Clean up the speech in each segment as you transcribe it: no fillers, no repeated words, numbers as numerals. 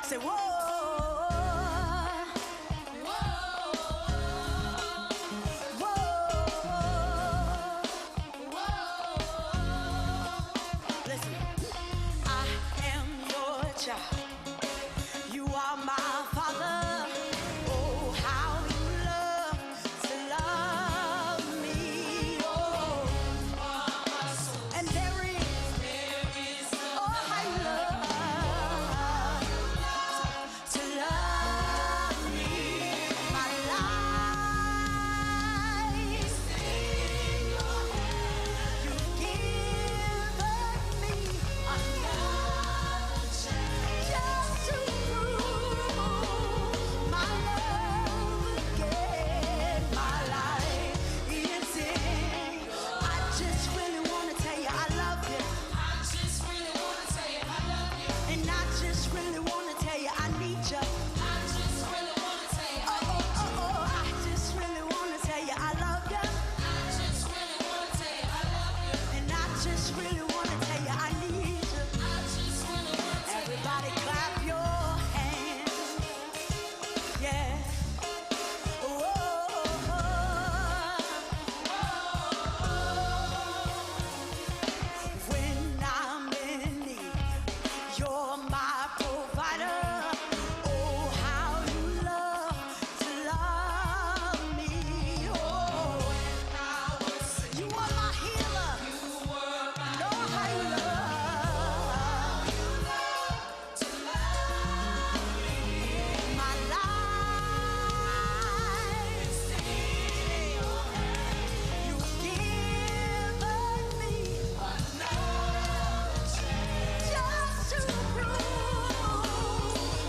Say whoa, whoa, whoa, whoa. Listen, I am your child. You are my father. Oh, how you love to love me. Oh, and there is oh, how you love. To love me, my life is in your hand. You've given me another chance just to prove my love again. My life is in. I just really want to tell you I love you. I just really want to tell you I love you. And I just really want to tell you I need you. Everybody clap your hands, yeah. When I'm in need, you're my provider. Oh, how you love to love me. Oh, you are my healer. Know how you love. My life, you've given me another chance just to prove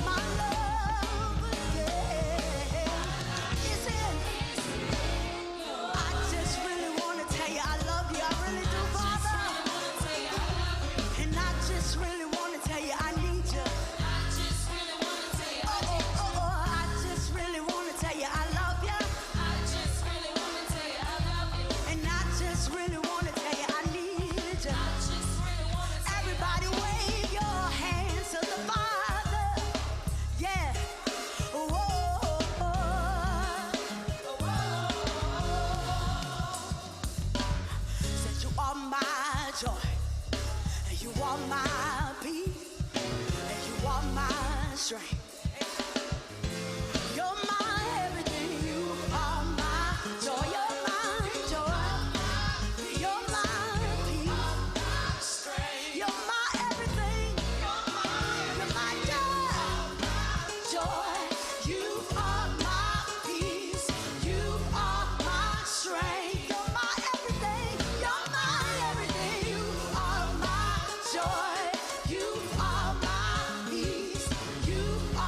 my love again. It's in. I just really want to tell you I love you. I really do, Father. And I just really want to tell you I need you. I just really want to tell you I love you. And I just really want to tell you I need you. Everybody wave your hands to the Father. Yeah. Said you are my joy. And you are my peace. And you are my strength. You're my everything. You are my joy. You're my joy. You're my peace. You're my everything. You're my joy. You are my peace. You are my strength. You're my everything. You're my everything. You are my joy. You are my peace. You are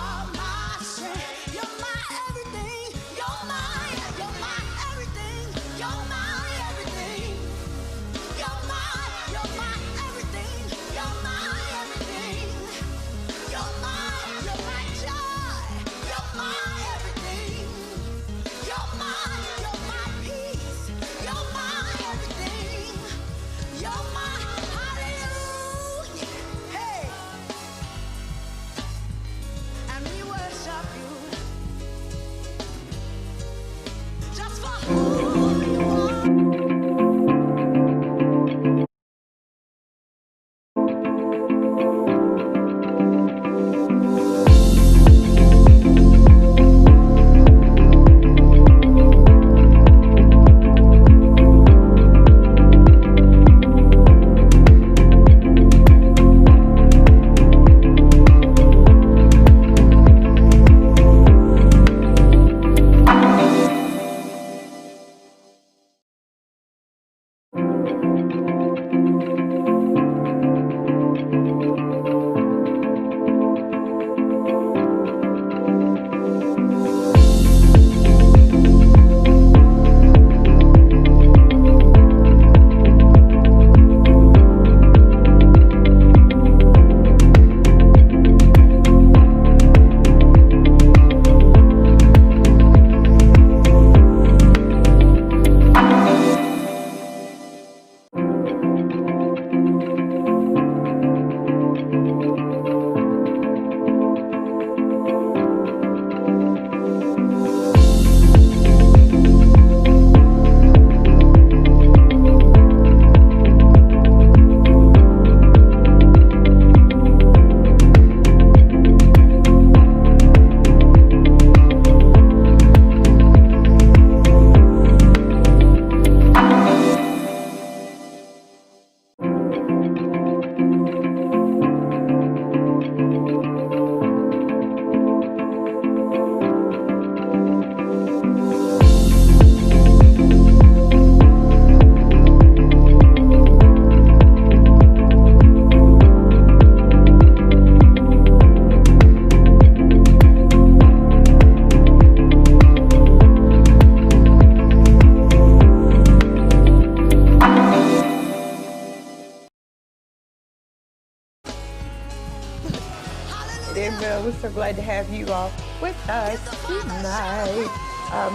amen. We're so glad to have you all with us tonight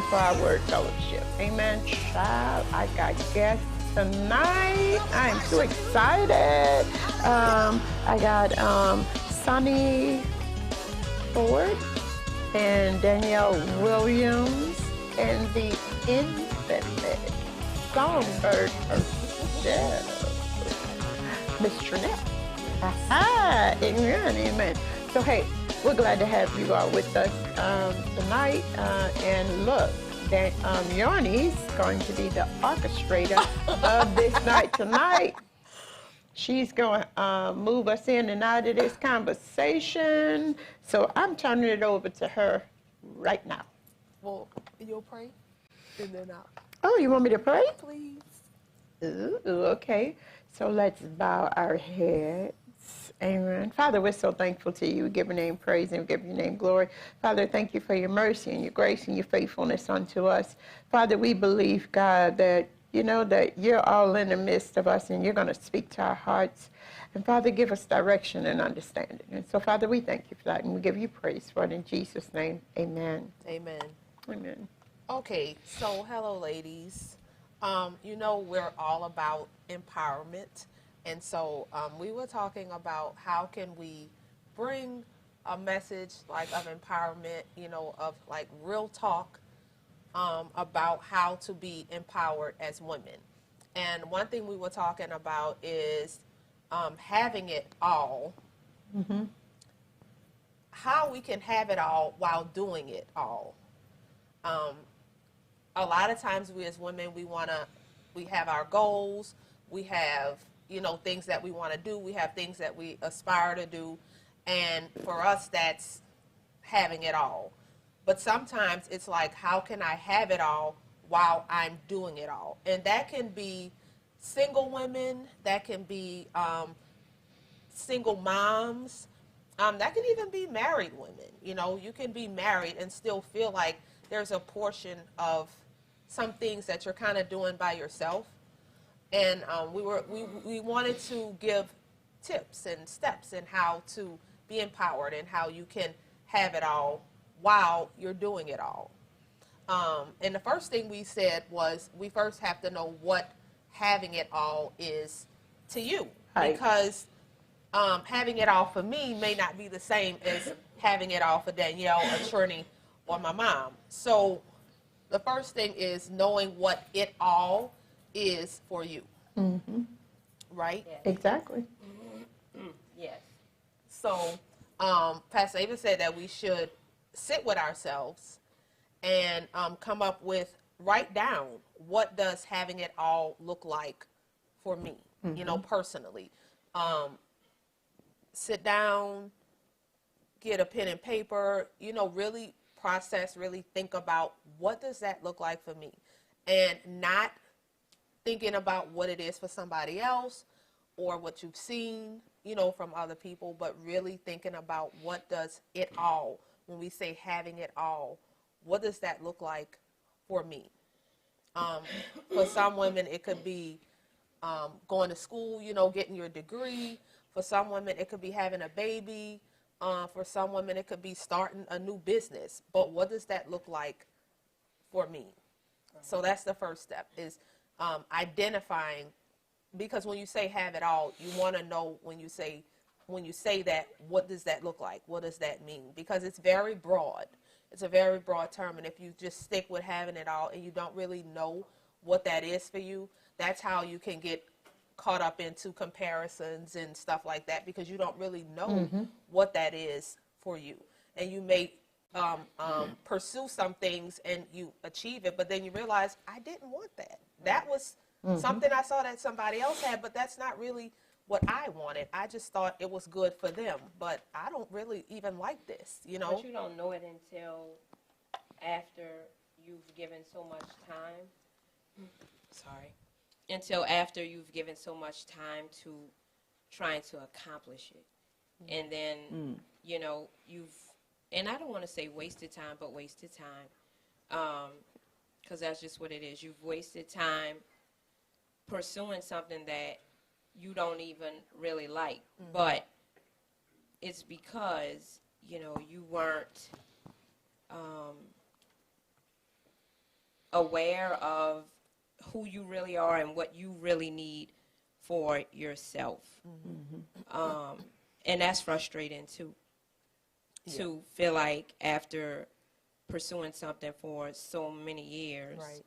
for our word fellowship. Amen. Child, I got guests tonight. I'm so excited. I got Sonny Ford and Danielle Williams and the infamous songbird herself, Miss Trinette. Aha, amen, amen. So hey, we're glad to have you all with us tonight. And look, Yarnie's going to be the orchestrator of this night tonight. She's going to move us in and out of this conversation. So I'm turning it over to her right now. Well, you'll pray, and then I'll. Oh, you want me to pray? Please. Ooh, okay. So let's bow our heads. Amen. Father, we're so thankful to you. We give your name praise and we give your name glory. Father, thank you for your mercy and your grace and your faithfulness unto us. Father, we believe, God, that that you're all in the midst of us and you're going to speak to our hearts. And Father, give us direction and understanding. And so, Father, we thank you for that and we give you praise for it in Jesus' name. Amen. Amen. Amen. Okay, so hello, ladies. We're all about empowerment. And so we were talking about how can we bring a message like of empowerment, of like real talk about how to be empowered as women. And one thing we were talking about is having it all. Mm-hmm. How we can have it all while doing it all. A lot of times we as women, we have our goals, we have, things that we want to do, we have things that we aspire to do, and for us that's having it all. But sometimes it's like, how can I have it all while I'm doing it all? And that can be single women, that can be single moms, that can even be married women. You can be married and still feel like there's a portion of some things that you're kind of doing by yourself. And we wanted to give tips and steps in how to be empowered and how you can have it all while you're doing it all. And the first thing we said was we first have to know what having it all is to you. Right. Because having it all for me may not be the same as having it all for Danielle or Trini or my mom. So the first thing is knowing what it all is for you. Mm-hmm. Right? Yes. Exactly. Yes. So Pastor Ava said that we should sit with ourselves and write down what does having it all look like for me, personally. Sit down, get a pen and paper, really process, really think about what does that look like for me, and not thinking about what it is for somebody else or what you've seen, from other people, but really thinking about what does it all, when we say having it all, what does that look like for me? For some women, it could be going to school, getting your degree. For some women, it could be having a baby. For some women, it could be starting a new business. But what does that look like for me? So that's the first step, is identifying, because when you say have it all, you want to know when you say that, what does that look like? What does that mean? Because it's very broad. It's a very broad term, and if you just stick with having it all and you don't really know what that is for you, that's how you can get caught up into comparisons and stuff like that, because you don't really know what that is for you. And you may pursue some things and you achieve it, but then you realize, I didn't want that. That was something I saw that somebody else had, but that's not really what I wanted. I just thought it was good for them, but I don't really even like this, But you don't know it until after you've given so much time. Sorry. Until after you've given so much time to trying to accomplish it. And then, and I don't want to say wasted time, but wasted time. Because that's just what it is. You've wasted time pursuing something that you don't even really like. But it's because you weren't aware of who you really are and what you really need for yourself. And that's frustrating too. Yeah. To feel like after pursuing something for so many years, Right.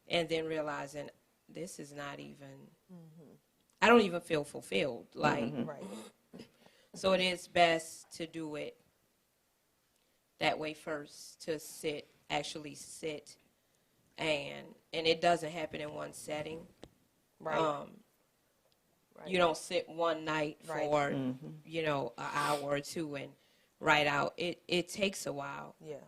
and then realizing this is not even, I don't even feel fulfilled. Like, Right. so it is best to do it that way first, to actually sit, and it doesn't happen in one setting. Right. Right. You don't sit one night Right. for, an hour or two and write out. It takes a while. Yeah.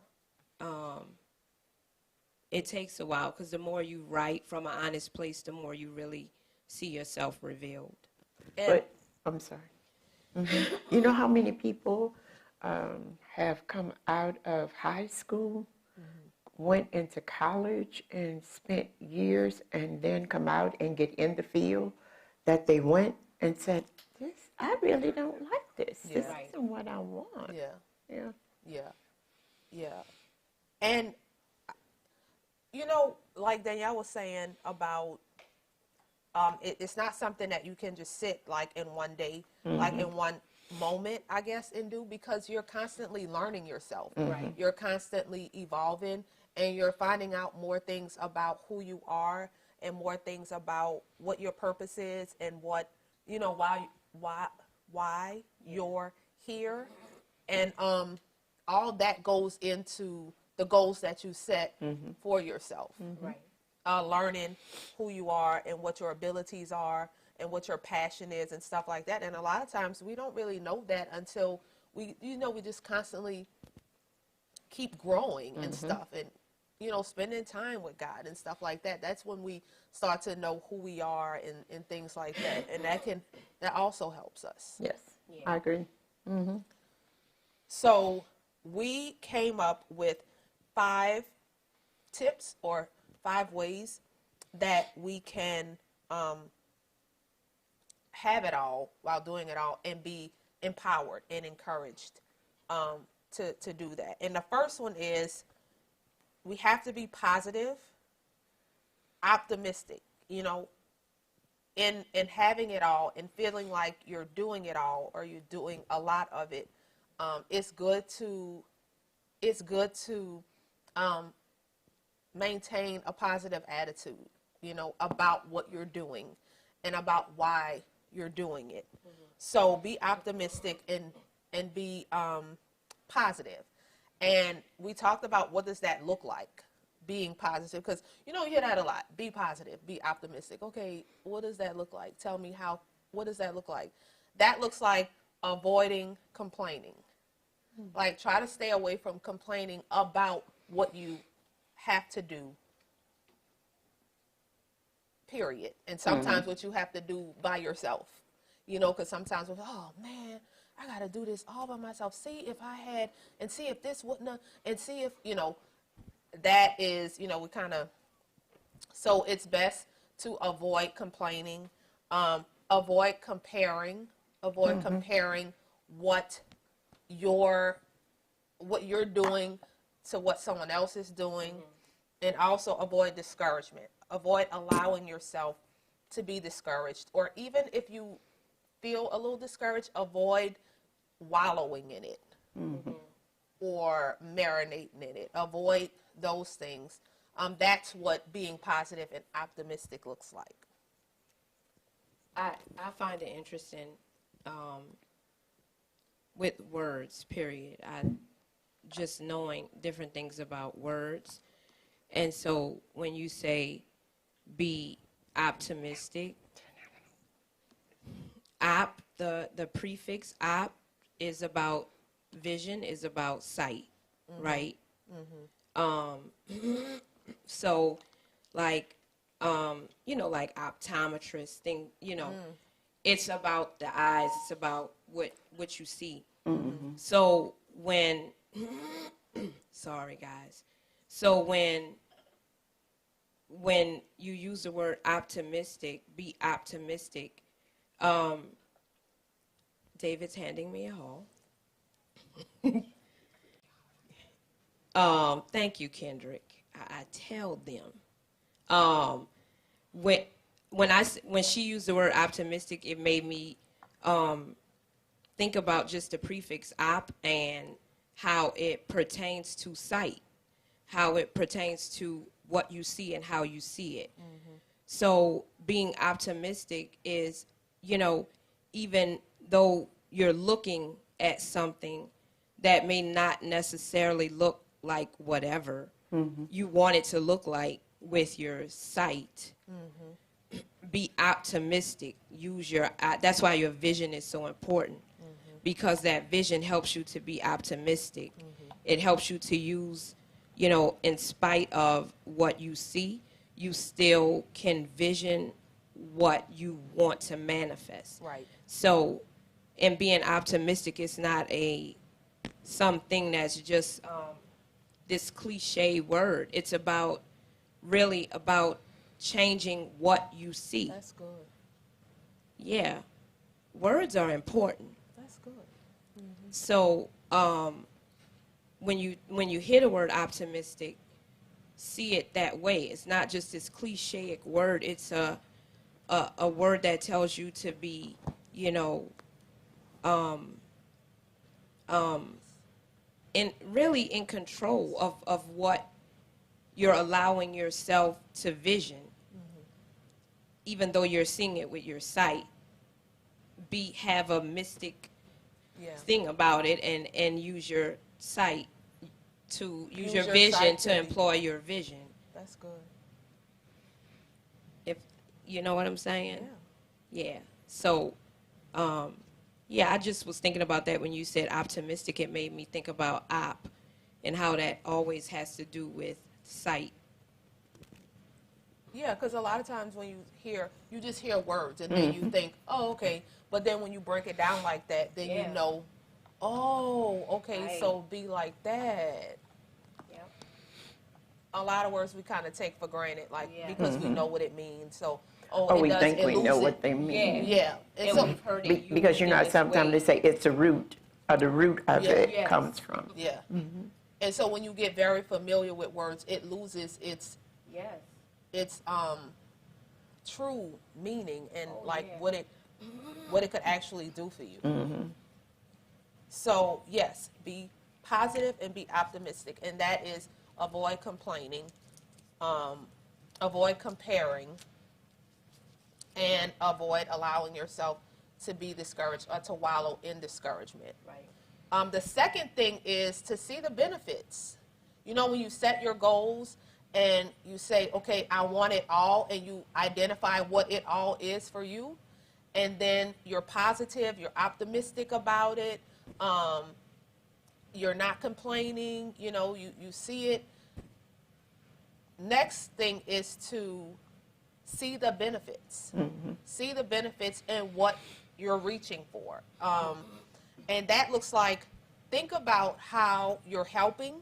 It takes a while because the more you write from an honest place, the more you really see yourself revealed. And But I'm sorry. You know how many people have come out of high school, went into college, and spent years, and then come out and get in the field that they went and said, "This, I really don't like this. This Yeah. isn't what I want." yeah. Yeah. Yeah. Yeah. And, like Danielle was saying about, it's not something that you can just sit like in one day, like in one moment, I guess, and do, because you're constantly learning yourself. Right. You're constantly evolving, and you're finding out more things about who you are and more things about what your purpose is and what, why you're here. And all that goes into the goals that you set for yourself. Right. Learning who you are and what your abilities are and what your passion is and stuff like that. And a lot of times we don't really know that until we just constantly keep growing and stuff, and spending time with God and stuff like that. That's when we start to know who we are and things like that. And that also helps us. Yes. Yeah. I agree. So we came up with 5 tips or 5 ways that we can have it all while doing it all and be empowered and encouraged to do that. And the first one is we have to be positive, optimistic, in having it all and feeling like you're doing it all or you're doing a lot of it. It's good to maintain a positive attitude, about what you're doing and about why you're doing it. So be optimistic and be positive. And we talked about what does that look like, being positive, because you hear that a lot. Be positive, be optimistic. Okay, what does that look like? Tell me what does that look like? That looks like avoiding complaining. Like, try to stay away from complaining about what you have to do, period. And sometimes what you have to do by yourself, because sometimes we're, oh man, I got to do this all by myself. See if I had, and see if this wouldn't have, and see if, that is, we kind of, so it's best to avoid complaining, avoid comparing what you're doing to what someone else is doing, and also avoid discouragement. Avoid allowing yourself to be discouraged, or even if you feel a little discouraged, avoid wallowing in it or marinating in it. Avoid those things. That's what being positive and optimistic looks like. I find it interesting with words, period. Just knowing different things about words. And so when you say be optimistic, the prefix op is about vision, is about sight, right? So like, like optometrist thing, it's about the eyes, it's about what you see. So when, sorry guys. So when you use the word optimistic, be optimistic. David's handing me a haul. Thank you, Kendrick. I tell them. Um, when when she used the word optimistic, it made me think about just the prefix op and how it pertains to sight, how it pertains to what you see and how you see it. Mm-hmm. So being optimistic is, you know, even though you're looking at something that may not necessarily look like whatever you want it to look like with your sight. Mm-hmm. Be optimistic. Use your. That's why your vision is so important, because that vision helps you to be optimistic. It helps you to use, you know, in spite of what you see, you still can vision what you want to manifest. Right. So, in being optimistic, it's not something that's just this cliche word. It's about really about changing what you see. That's good. Yeah, words are important. That's good. Mm-hmm. So when you hear the word optimistic, see it that way. It's not just this cliche word. It's a word that tells you to be, you know, really in control of what you're allowing yourself to vision, even though you're seeing it with your sight. Have a mystic thing about it, and use your sight to use your vision to employ your vision. That's good. If you know what I'm saying? Yeah. Yeah. So, yeah, I just was thinking about that when you said optimistic. It made me think about op and how that always has to do with sight. Yeah, because a lot of times when you just hear words and then you think, oh, okay. But then when you break it down like that, then you know, oh, okay, right. So be like that. Yep. A lot of words we kind of take for granted, like because we know what it means. So, we think we know what they mean. Yeah. And so we've heard it because you know sometimes they say it's a root, or the root of it comes from. Yeah. Mm-hmm. And so when you get very familiar with words, it loses its true meaning and what it could actually do for you. Mm-hmm. So yes, be positive and be optimistic, and that is avoid complaining, avoid comparing, and avoid allowing yourself to be discouraged or to wallow in discouragement. Right. The second thing is to see the benefits. You know, when you set your goals and you say, okay, I want it all, and you identify what it all is for you, and then you're positive, you're optimistic about it, you're not complaining, you know, you see it. Next thing is to see the benefits. Mm-hmm. See the benefits and what you're reaching for. And that looks like, think about how you're helping.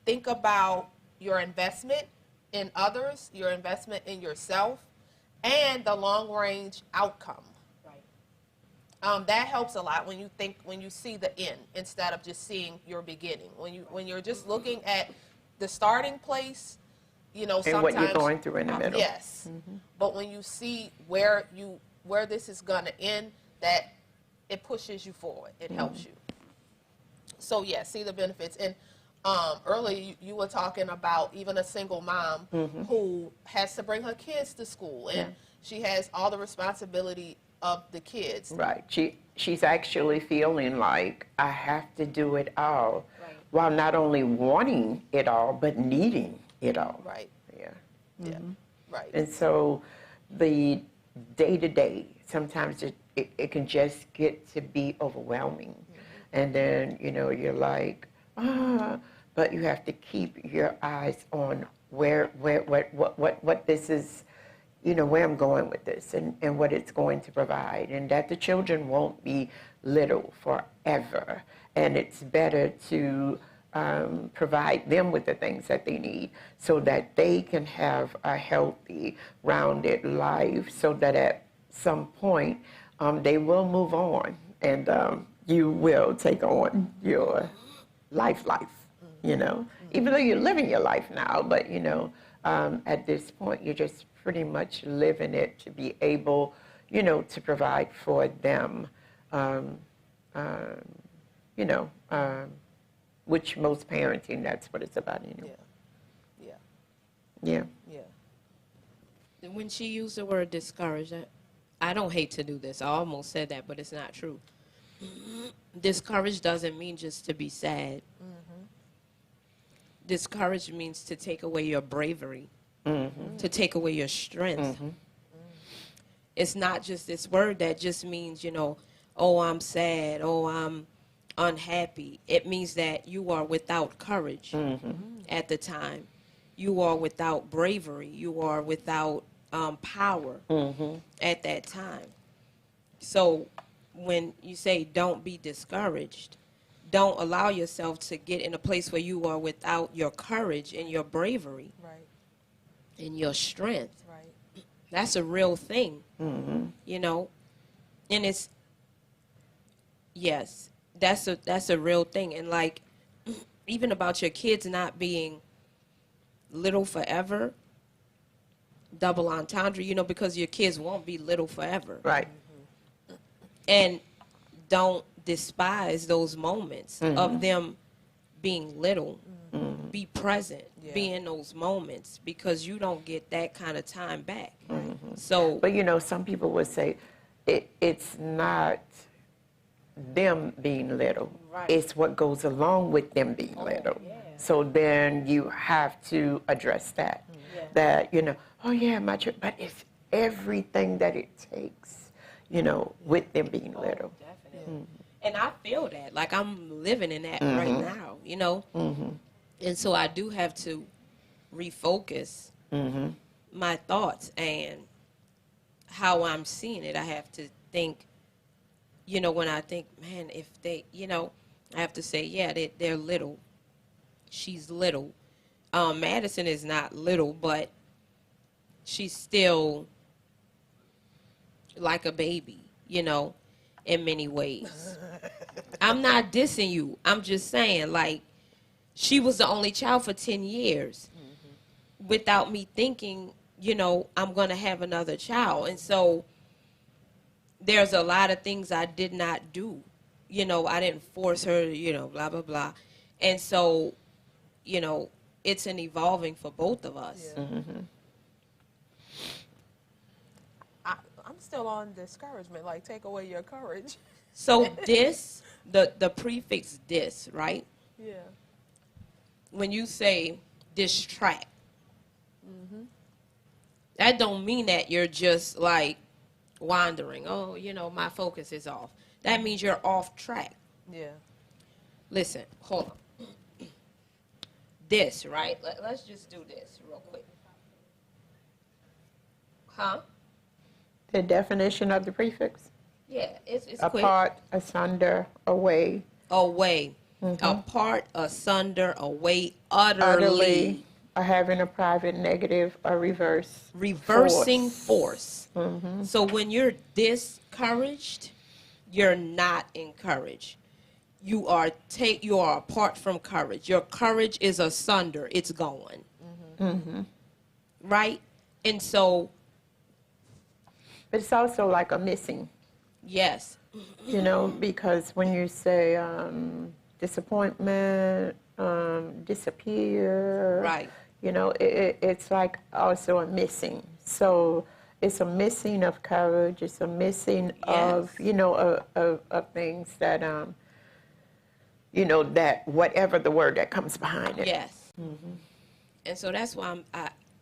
Think about your investment in others, your investment in yourself, and the long-range outcome. Right. That helps a lot when you see the end instead of just seeing your beginning. When you're just looking at the starting place, you know, and what you're going through in the middle. Yes. Mm-hmm. But when you see where this is going to end, that it pushes you forward. It helps you. So yeah, see the benefits. And earlier you were talking about even a single mom who has to bring her kids to school, and she has all the responsibility of the kids. Right. She's actually feeling like I have to do it all, while not only wanting it all but needing it all. Right. Yeah. Yeah. Right. And so the day-to-day, sometimes it can just get to be overwhelming. And then, you know, you're like, but you have to keep your eyes on what this is, you know, where I'm going with this and what it's going to provide, and that the children won't be little forever. And it's better to provide them with the things that they need so that they can have a healthy, rounded life, so that at some point they will move on you will take on your life, you know. Even though you're living your life now, but, you know, at this point, you're just pretty much living it to be able, you know, to provide for them, um, um, you know, which most parenting, that's what it's about, you know. Yeah. Yeah. Yeah. When she used the word discouraged, I don't hate to do this. I almost said that, but it's not true. Discouraged doesn't mean just to be sad. Discouraged means to take away your bravery, to take away your strength. It's not just this word that just means, you know, oh, I'm sad, oh, I'm unhappy. It means that you are without courage at the time. You are without bravery. You are without power at that time. So when you say don't be discouraged, don't allow yourself to get in a place where you are without your courage and your bravery Right. and your strength. Right. That's a real thing, you know. And it's, yes, that's a real thing. And like, even about your kids not being little forever, double entendre, you know, because your kids won't be little forever. Right. And don't despise those moments of them being little. Be present, be in those moments, because you don't get that kind of time back. So, But, you know, some people would say it's not them being little. Right. It's what goes along with them being little. yeah. So then you have to address that. Yeah. That, you know, oh, yeah, but it's everything that it takes, you know, with them being little. definitely. And I feel that, like I'm living in that right now, you know. And so I do have to refocus my thoughts and how I'm seeing it. I have to think, you know, when I think, man, if they, you know, I have to say, yeah, they're little. She's little. Madison is not little, but she's still like a baby, you know, in many ways. I'm not dissing you. I'm just saying, like, she was the only child for 10 years without me thinking, you know, I'm going to have another child. And so there's a lot of things I did not do. You know, I didn't force her, you know, blah, blah, blah. And so, you know, it's an evolving for both of us. Yeah. I'm still on discouragement. Like, take away your courage. So this, the prefix dis, right? Yeah. When you say distract, that don't mean that you're just like wandering. Oh, you know, my focus is off. That means you're off track. Yeah. Listen, hold on. This, right? Let's just do this real quick. Huh? The definition of the prefix? Yeah, it's quick. Apart, asunder, away. Away. Apart, asunder, away, utterly. Utterly, or having a private negative or reverse. Reversing force. So when you're discouraged, you're not encouraged. You are apart from courage. Your courage is asunder. It's gone. Right? And so, But it's also like a missing, yes. you know, because when you say disappointment, disappear, Right. you know, it's like also a missing. So it's a missing of courage. It's a missing of, Yes. you know, of things that, you know, that whatever the word that comes behind it. Yes. And so that's why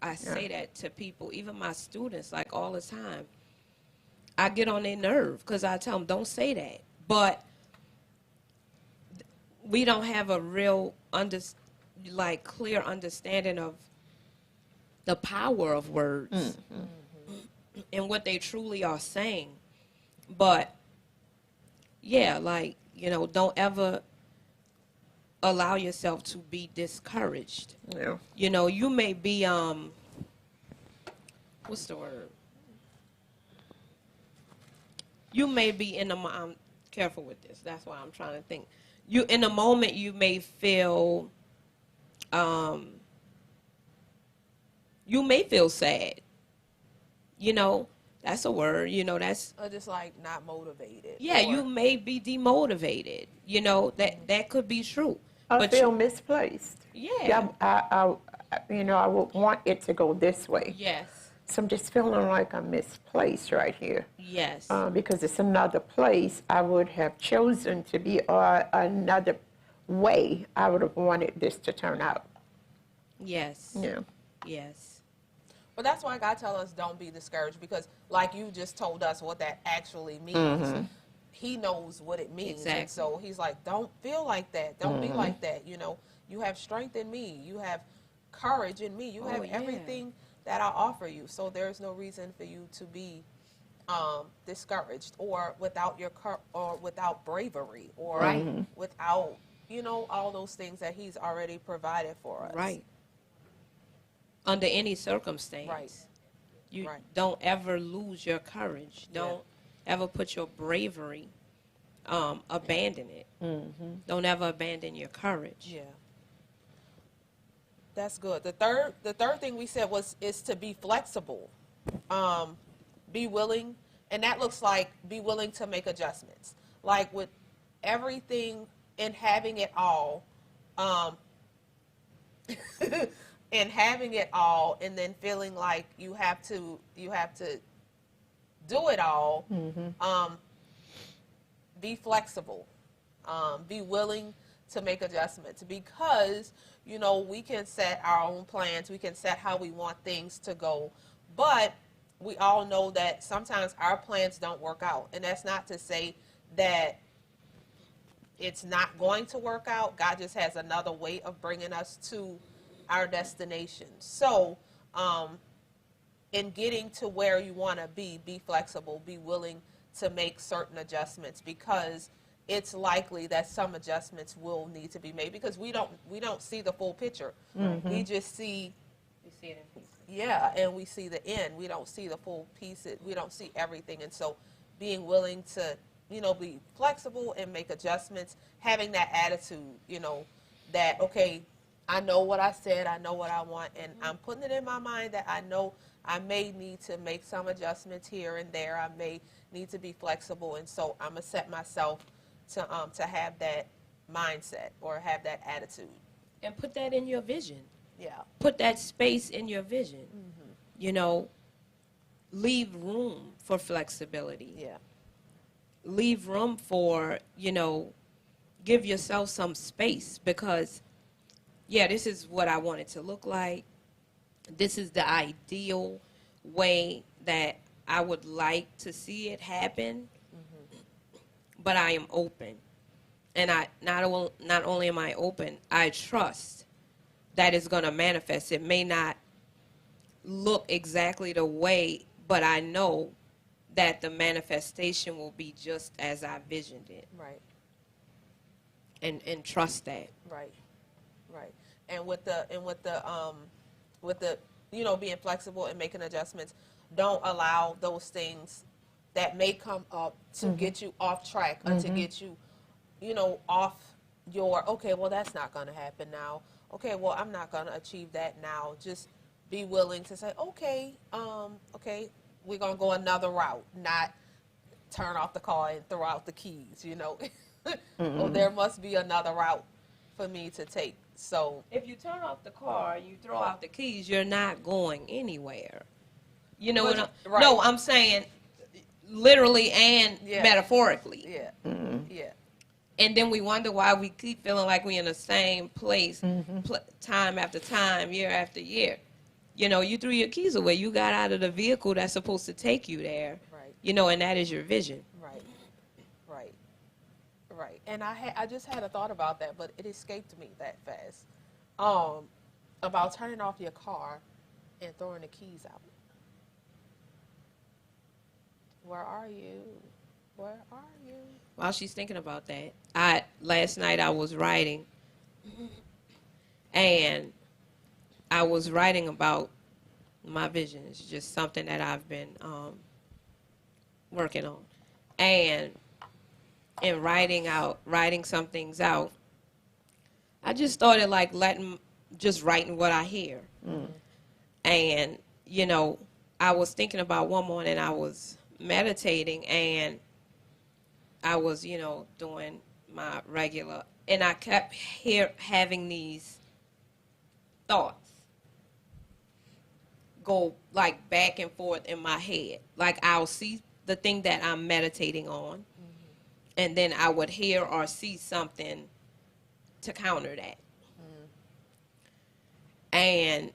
I say that to people, even my students, like all the time. I get on their nerve because I tell them, don't say that. But we don't have a real, clear understanding of the power of words and what they truly are saying. But, yeah, like, you know, don't ever allow yourself to be discouraged. Yeah. You know, you may be, what's the word? You may be in careful with this. That's why I'm trying to think. You, in the moment, you may feel, um, you may feel sad. You know, that's a word. You know, that's, Or just like not motivated. yeah. Or, You may be demotivated. You know, that could be true. I But feel you, misplaced. yeah, I would want it to go this way. yes, So I'm just feeling like I'm misplaced right here. yes, Because it's another place I would have chosen to be, or another way I would have wanted this to turn out. yes, Yeah. yes, but that's why God tells us don't be discouraged, because like you just told us what that actually means. He knows what it means. Exactly. And so he's like, don't feel like that. Don't be like that. You know, you have strength in me. You have courage in me. You have yeah. everything that I offer you. So there's no reason for you to be discouraged or without or without bravery or Right. without, you know, all those things that he's already provided for us. Right. Under any circumstance. Right. You Right. don't ever lose your courage. Don't ever put your bravery, abandon it. Don't ever abandon your courage. Yeah. That's good. The third thing we said is to be flexible. Be willing, and that looks like be willing to make adjustments. Like with everything and having it all, and having it all, and then feeling like you have to do it all. Be flexible. Be willing to make adjustments, because you know we can set our own plans. We can set how we want things to go, but we all know that sometimes our plans don't work out, and that's not to say that it's not going to work out. God just has another way of bringing us to our destination. So, in getting to where you want to be flexible, be willing to make certain adjustments, because it's likely that some adjustments will need to be made, because we don't see the full picture. We just see, You see it in pieces. yeah, and we see the end. We don't see the full piece. We don't see everything. And so being willing to, you know, be flexible and make adjustments, having that attitude, you know, that, okay, I know what I said, I know what I want, and I'm putting it in my mind that I know I may need to make some adjustments here and there. I may need to be flexible, and so I'm going to set myself to have that mindset or have that attitude. And put that in your vision. Yeah. Put that space in your vision. You know, leave room for flexibility. Yeah. Leave room for, you know, give yourself some space, because, yeah, this is what I want it to look like. This is the ideal way that I would like to see it happen. But I am open. And I not only am I open, I trust that it's going to manifest. It may not look exactly the way, but I know that the manifestation will be just as I visioned it. Right. And trust that. Right. Right. And with the you know, being flexible and making adjustments, don't allow those things that may come up to get you off track or to get you, you know, off your, okay, well, that's not going to happen now. Okay, well, I'm not going to achieve that now. Just be willing to say, okay, we're going to go another route, not turn off the car and throw out the keys, you know. Well, there must be another route for me to take. So If you turn off the car, you throw out the keys, you're not going anywhere. You know what I'm, Right. No, I'm saying literally and Yeah. metaphorically. yeah, yeah, And then we wonder why we keep feeling like we're in the same place time after time, year after year. You know, you threw your keys away. You got out of the vehicle that's supposed to take you there. Right. You know, and that is your vision. right, right, right. And I just had a thought about that, but it escaped me that fast. About turning off your car and throwing the keys out. Where are you? Where are you? While she's thinking about that, last night I was writing, and I was writing about my vision. It's just something that I've been working on. And and writing some things out, I just started like just writing what I hear. And, you know, I was thinking about one morning I was meditating and I was, you know, doing my regular, and I kept having these thoughts go like back and forth in my head. Like I'll see the thing that I'm meditating on, and then I would hear or see something to counter that. And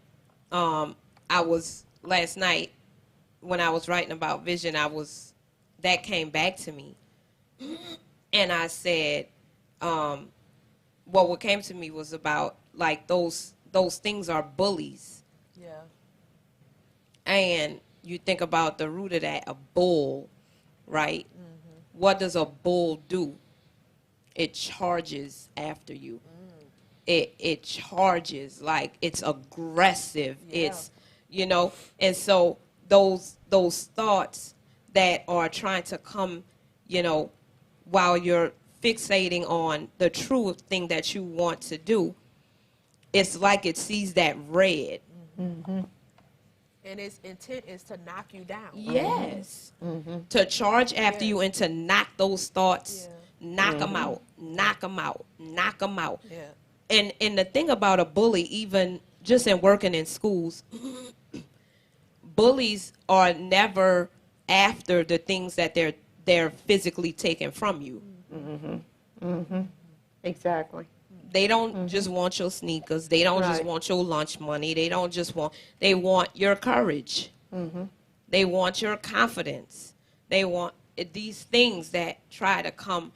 I was last night when I was writing about vision, that came back to me, and I said, well, what came to me was about like those things are bullies. Yeah. And you think about the root of that, a bull, right? What does a bull do? It charges after you. It charges, like it's aggressive. Yeah. It's, you know, and so those thoughts that are trying to come, you know, while you're fixating on the true thing that you want to do, it's like it sees that red. And its intent is to knock you down. Yes. To charge after you and to knock those thoughts, knock them out, knock them out, knock them out. Yeah. And the thing about a bully, even just in working in schools, bullies are never after the things that they're physically taking from you. Exactly. They don't just want your sneakers. They don't just Right. want your lunch money. They don't just want, they want your courage. They want your confidence. They want these things that try to come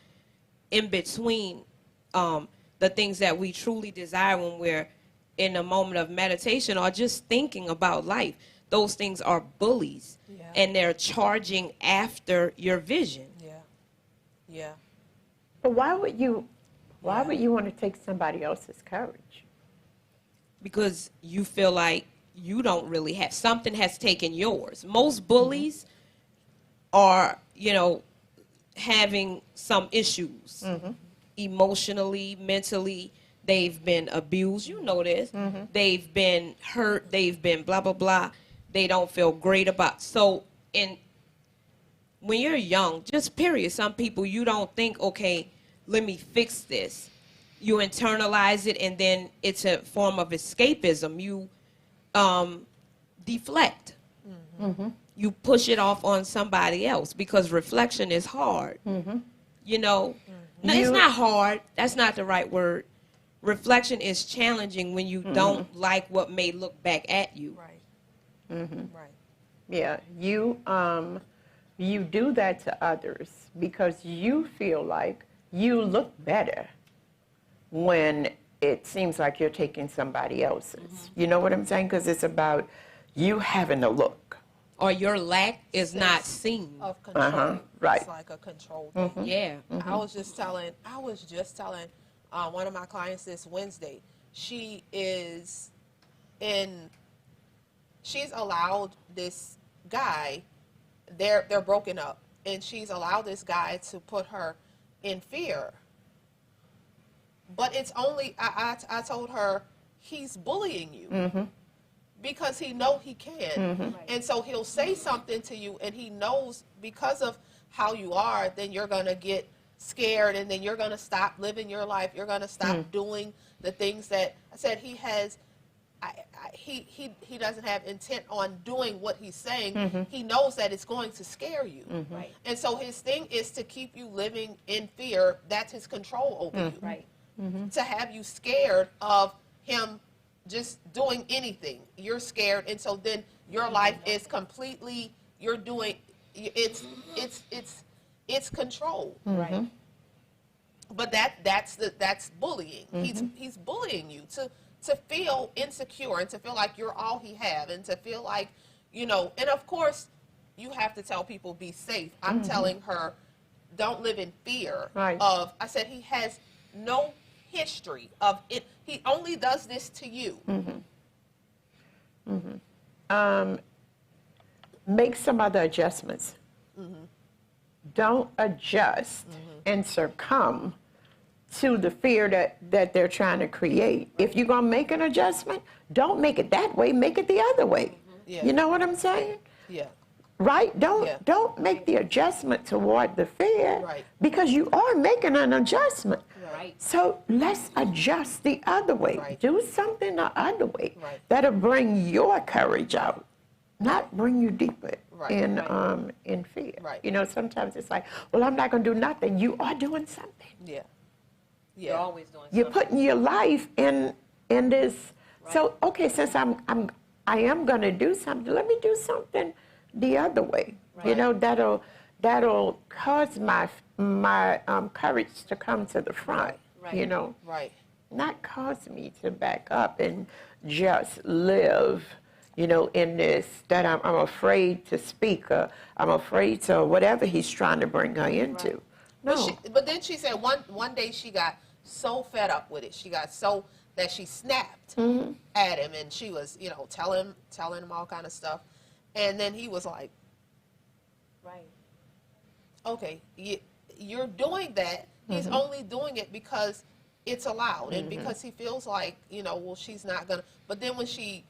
in between the things that we truly desire when we're in a moment of meditation or just thinking about life. Those things are bullies, and they're charging after your vision. Yeah. Yeah. But why would you want to take somebody else's courage? Because you feel like you don't really have, something has taken yours. Most bullies are, you know, having some issues. Emotionally, mentally, they've been abused. You know this. They've been hurt. They've been blah, blah, blah. They don't feel great about. So when you're young, just period, some people, you don't think, okay, let me fix this. You internalize it, and then it's a form of escapism. You deflect. You push it off on somebody else because reflection is hard. You know, no, it's not hard. That's not the right word. Reflection is challenging when you don't like what may look back at you. Right. Right. Yeah, you do that to others because you feel like you look better when it seems like you're taking somebody else's. You know what I'm saying? Because it's about you having a look. Or your lack is not seen. Of control. Right. It's like a control thing. Yeah. I was just telling one of my clients this Wednesday. She's allowed this guy, they're broken up, and she's allowed this guy to put her in fear. But it's only, I told her, he's bullying you. Because he know he can. And so he'll say something to you, and he knows because of how you are, then you're going to get scared, and then you're going to stop living your life. You're going to stop doing the things that I said he has. He doesn't have intent on doing what he's saying. He knows that it's going to scare you. Right. And so his thing is to keep you living in fear. That's his control over you. Right. To have you scared of him just doing anything. You're scared, and so then your life is completely, you're doing, it's control. Right. But that's bullying. He's bullying you to feel insecure and to feel like you're all he have and to feel like, you know, and of course you have to tell people be safe. I'm telling her, don't live in fear of, I said he has no history of it. He only does this to you. Make some other adjustments. don't adjust and succumb to the fear that they're trying to create. If you're going to make an adjustment, don't make it that way, make it the other way. Yeah. You know what I'm saying? Yeah. Right? Yeah. Don't make the adjustment toward the fear, Right. because you are making an adjustment. Right. So let's adjust the other way. Right. Do something the other way Right. that'll bring your courage out, not bring you deeper Right. in fear. Right. You know, sometimes it's like, well, I'm not going to do nothing. You are doing something. Yeah. You're Yeah. always doing You're something. putting your life in this. Right. So okay, since I am going to do something, let me do something the other way. You Right. know, that'll cause my courage to come to the front. Right. You know, Right. not cause me to back up and just live, you know, in this, that I'm afraid to speak, or I'm afraid to whatever he's trying to bring her into. No. But then she said one day she got so fed up with it. She got so that she snapped at him, and she was, you know, telling him all kind of stuff. And then he was like, Right. okay, you're doing that. He's only doing it because it's allowed, and because he feels like, you know, well, she's not gonna. But then when she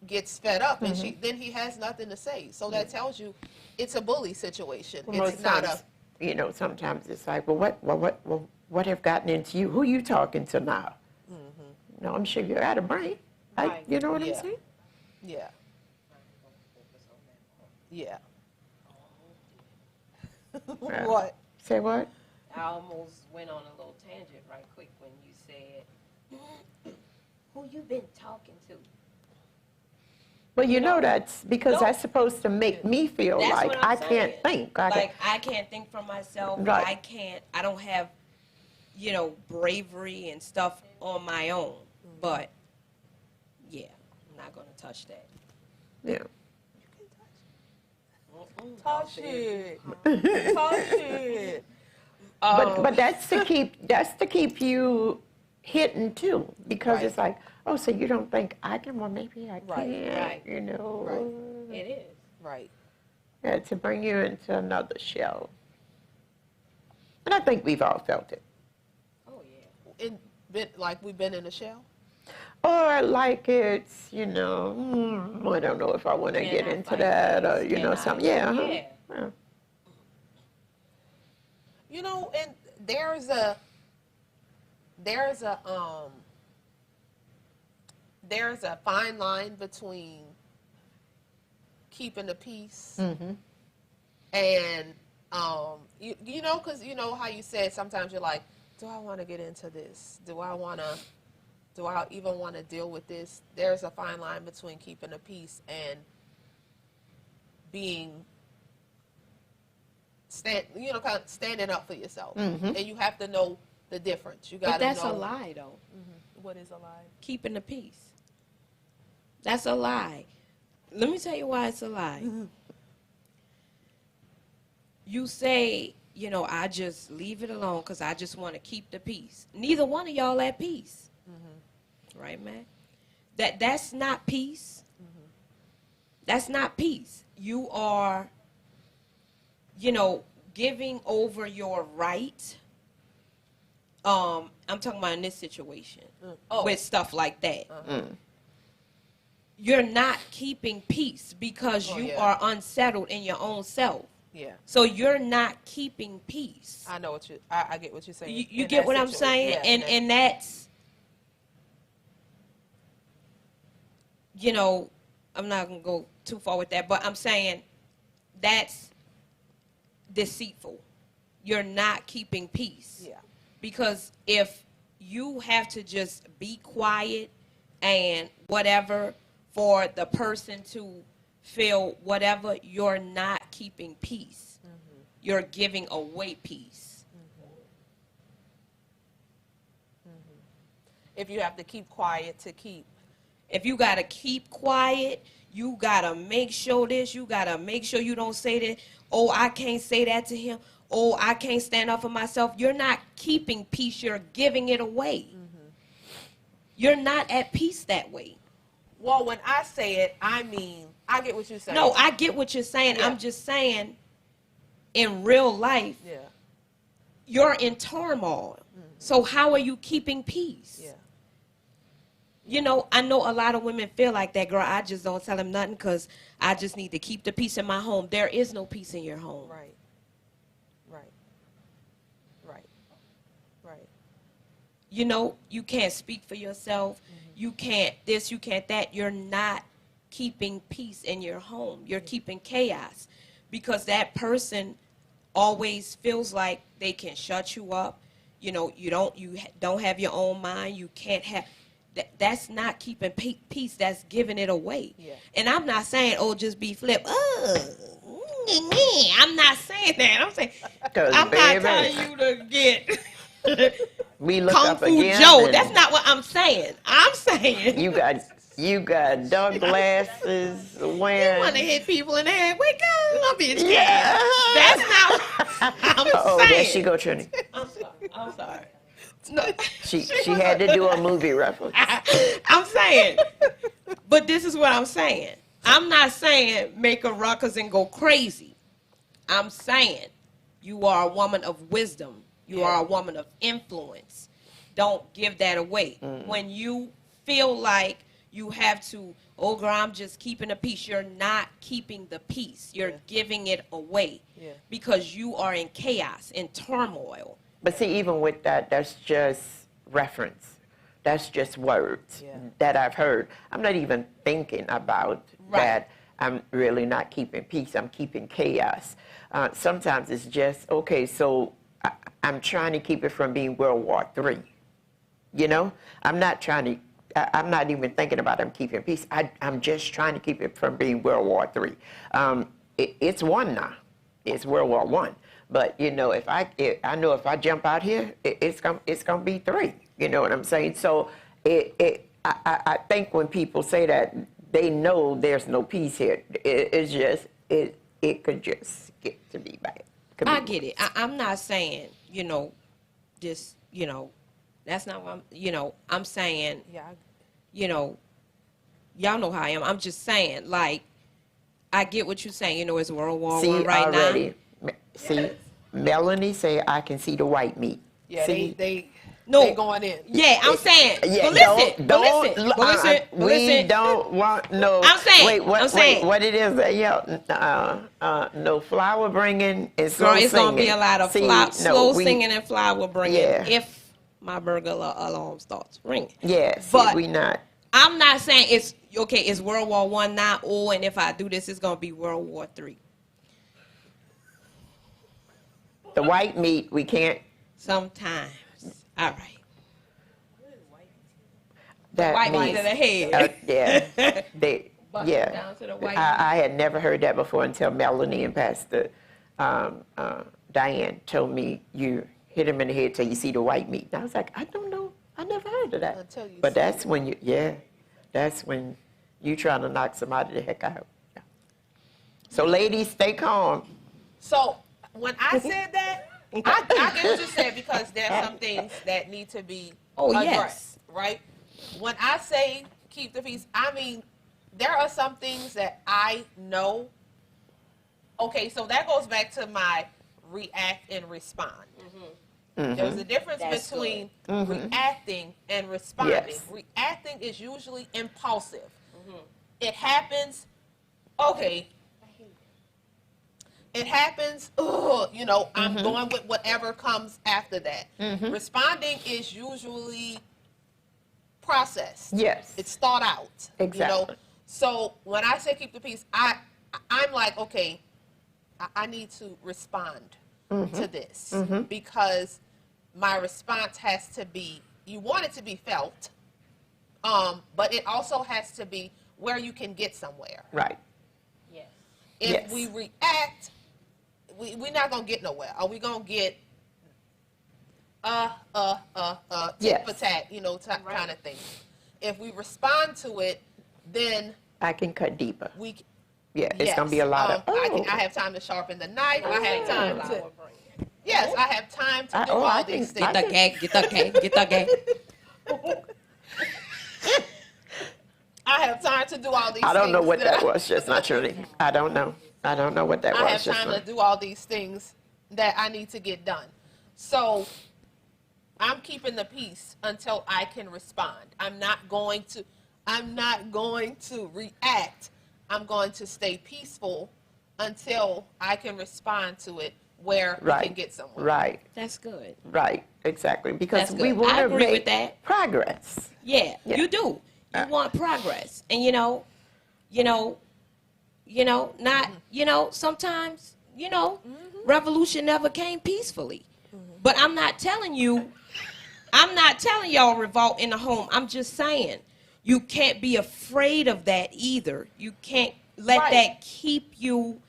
gets fed up, and then he has nothing to say. So that tells you it's a bully situation. Well, It's not a. you know, sometimes it's like, well, what have gotten into you? Who you talking to now? No, I'm sure you're out of brain. Right. You know what Yeah. I'm saying? Yeah. Yeah. Yeah. What? Say what? I almost went on a little tangent right quick when you said, who you been talking to? Well, you know that's because No. that's supposed to make me feel That's like what I'm I saying. can't think. Like, I can't think for myself. Right. I don't have, you know, bravery and stuff on my own. But, yeah, I'm not going to touch that. yeah. Touch it. Touch it. But that's to keep you hidden too, because Right. it's like, oh, so you don't think I can? Well, maybe I Right, can. right. You know. Right. It is. Right. Yeah, to bring you into another shell. And I think we've all felt it. Oh, yeah. Like we've been in a shell. Or like it's, you know, I don't know if I want to get Cannot into fight that, or, this, you know, cannot- something. Yeah. huh? Yeah. Yeah. You know, and there's a fine line between keeping the peace and you know, because you know how you said sometimes you're like, do I want to get into this? Do I even want to deal with this? There's a fine line between keeping the peace and being kind of standing up for yourself, and you have to know the difference. You got But to know. that's a lie, though. What is a lie? Keeping the peace. That's a lie. Let me tell you why it's a lie. You say, you know, I just leave it alone because I just want to keep the peace. Neither one of y'all at peace. Right, man? That's not peace. That's not peace. You are, you know, giving over your right. I'm talking about in this situation with stuff like that. You're not keeping peace because you are unsettled in your own self. Yeah, So you're not keeping peace. I know I get what you're saying. You in get that what I'm situation. saying? Yeah, And that's, you know, I'm not going to go too far with that, but I'm saying that's deceitful. You're not keeping peace. Yeah. Because if you have to just be quiet and whatever for the person to feel whatever, you're not keeping peace. You're giving away peace. If you have to keep quiet to keep. If you got to keep quiet, you got to make sure this, you got to make sure you don't say that, oh, I can't say that to him, oh, I can't stand up for myself. You're not keeping peace, you're giving it away. You're not at peace that way. Well, when I say it, I mean, I get what you're saying. No, I get what you're saying. Yeah. I'm just saying in real life, Yeah. you're in turmoil. So how are you keeping peace? Yeah. You know, I know a lot of women feel like that, girl, I just don't tell them nothing because I just need to keep the peace in my home. There is no peace in your home. Right. Right. Right. Right. You know, you can't speak for yourself. You can't this, you can't that. You're not keeping peace in your home. You're keeping chaos because that person always feels like they can shut you up. You know, you don't have your own mind. You can't have that's not keeping peace. That's giving it away. Yeah. And I'm not saying, oh, just be flip. I'm not saying that. I'm saying I'm not telling you to get We look Kung up Fu again. Joe. and That's not what I'm saying. I'm saying you got dark glasses you wearing. want to hit people in the head. Wake up, bitch. Yeah. That's not what I'm Oh, saying. there she go, Trini. I'm sorry. No. She had to do a movie reference. I'm saying, but this is what I'm saying. I'm not saying make a ruckus and go crazy. I'm saying you are a woman of wisdom. You are a woman of influence. Don't give that away. When you feel like you have to, oh, girl, I'm just keeping the peace. You're not keeping the peace. You're giving it away because you are in chaos, in turmoil. But see, even with that, that's just reference. That's just words that I've heard. I'm not even thinking about that I'm really not keeping peace. I'm keeping chaos. Sometimes it's just, okay, so I'm trying to keep it from being World War III. You know? I'm not even thinking about I'm keeping peace. I'm just trying to keep it from being World War III. It's one now. It's World War I. But you know, I know if I jump out here, it's gonna be 3. You know what I'm saying? So I think when people say that, they know there's no peace here. It's just it could just get to be bad. I get it. I'm not saying, you know, just, you know, that's not what I'm, you know, I'm saying, you know, y'all know how I am. I'm just saying, like, I get what you're saying. You know, it's World War I right already, now. See, Melanie say I can see the white meat. Yeah, see? they No. going in. Yeah, I'm saying. Yeah, But listen. We don't want no. I'm saying. Wait, I'm saying. what it is that no flower bringing and slow Girl, it's singing. gonna be a lot of slow singing and flower bringing if my burglar alarm starts ringing. Yes, but we not. I'm not saying it's okay. It's World War I now. Oh, and if I do this, it's gonna be World War III. The white meat we can't. Sometimes. All right. That white means, meat to the head. Down to the white I had never heard that before until Melanie and Pastor Diane told me you hit him in the head till you see the white meat. And I was like, I don't know. I never heard of that. But that's when that's when you trying to knock somebody the heck out. Yeah. So ladies, stay calm. So when I said that, I get what you said because there's some things that need to be addressed, right? When I say keep the peace, I mean there are some things that I know. Okay, so that goes back to my react and respond. There's a difference between reacting and responding. Yes. Reacting is usually impulsive. It happens, okay. It happens, you know, I'm going with whatever comes after that. Responding is usually processed. Yes. It's thought out. Exactly. You know? So when I say keep the peace, I'm like, okay, I need to respond to this because my response has to be, you want it to be felt, but it also has to be where you can get somewhere. Right. Yes. If we react, we're not gonna get nowhere. Are we gonna get tit for tat, you know, kind of thing? If we respond to it, then I can cut deeper. It's it's gonna be a lot of. I have time to sharpen the knife. I have time to. Yes, I have time to do all these things. Get the gag. I have time to do all these things. I don't know what that was, just naturally. I don't know. I don't know what that was. I have just time now. to do all these things that I need to get done. So I'm keeping the peace until I can respond. I'm not going to react. I'm going to stay peaceful until I can respond to it where we can get somewhere. Right. That's good. Right. Exactly. Because That's we good. want I to agree with make that. progress. Yeah, Yeah. you do. You want progress. And not, sometimes, revolution never came peacefully. But I'm not telling y'all revolt in the home. I'm just saying you can't be afraid of that either. You can't let Right. that keep you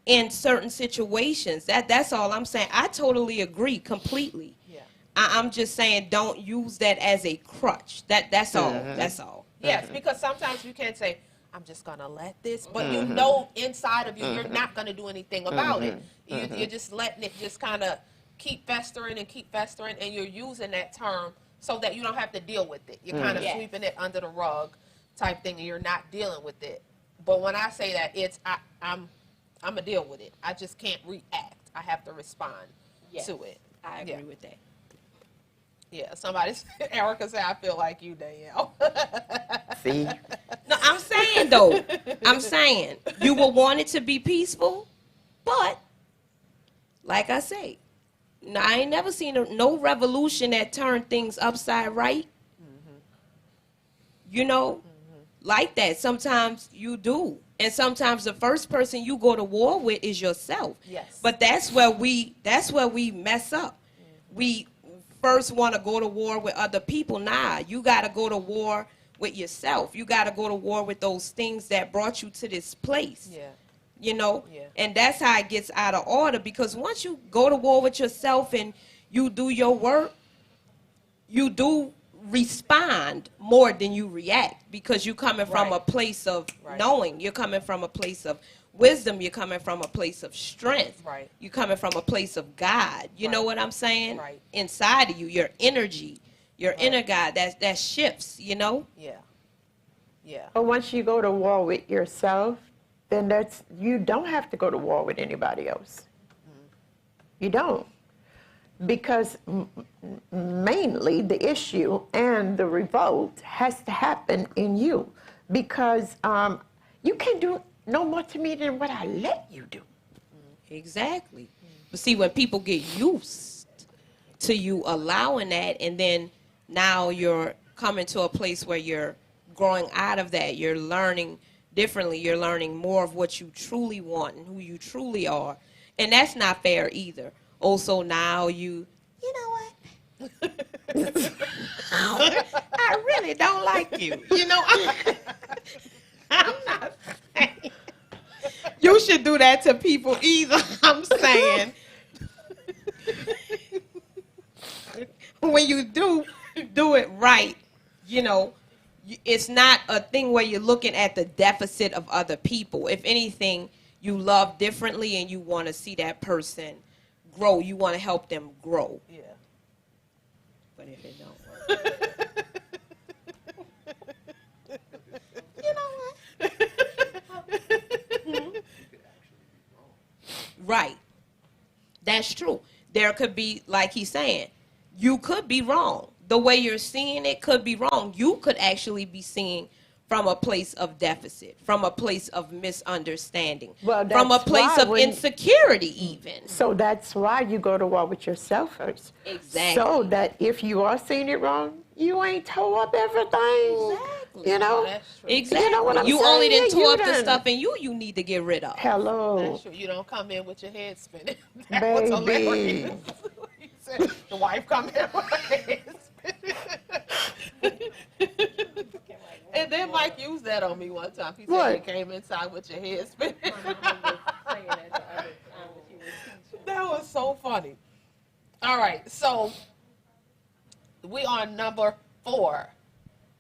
in certain situations. That's all I'm saying. I totally agree completely. Yeah. I'm just saying don't use that as a crutch. That's all. That's all. Yes, because sometimes you can't say, I'm just going to let this, but you know inside of you, you're not going to do anything about it. You're just letting it just kind of keep festering, and you're using that term so that you don't have to deal with it. You're kind of Yes. sweeping it under the rug type thing, and you're not dealing with it. But when I say that, I'm going to deal with it. I just can't react. I have to respond Yes. to it. I agree with that. Yeah, Erica said, I feel like you, Danielle. See? No, I'm saying though. I'm saying you will want it to be peaceful, but like I say, I ain't never seen no revolution that turned things upside right. Like that. Sometimes you do, and sometimes the first person you go to war with is yourself. Yes. But that's where we mess up. We first want to go to war with other people. Nah, you got to go to war with yourself. You got to go to war with those things that brought you to this place. Yeah. Yeah. And And that's how it gets out of order, because once you go to war with yourself and you do your work, you do respond more than you react, because you're coming from Right. a place of Right. knowing. You're coming from a place of wisdom. You're coming from a place of strength. Right. You're coming from a place of God. You know Right. what I'm saying? Right. Inside of you, your energy, your Right. inner God, that shifts, Yeah. But once you go to war with yourself, then you don't have to go to war with anybody else. You don't. Because mainly the issue and the revolt has to happen in you. Because you can't do no more to me than what I let you do. Exactly. But see, when people get used to you allowing that, and then now you're coming to a place where you're growing out of that, you're learning differently, you're learning more of what you truly want and who you truly are. And that's not fair either. Also, now you know what? I really don't like you. I'm not saying you should do that to people either. I'm saying when you do it right, it's not a thing where you're looking at the deficit of other people. If anything, you love differently and you want to see that person grow. You want to help them grow. Yeah. But if it don't work, you know what? Right. That's true. There could be, like he's saying, you could be wrong. The way you're seeing it could be wrong. You could actually be seeing from a place of deficit, from a place of misunderstanding, Well, from a that's place why of when- insecurity even. So that's why you go to war with yourself first. Exactly. So that if you are seeing it wrong, you ain't tore up everything. Exactly. You know? That's true. Exactly. You know what I'm You only saying? didn't You tore up the done- stuff in you need to get rid of. Hello. That's true. You don't come in with your head spinning. That was hilarious. Baby. He said, the wife come in with her head spinning. And then Mike used that on me one time. He said What? you came inside with your head spinning. That was so funny. All right, so we on number 4.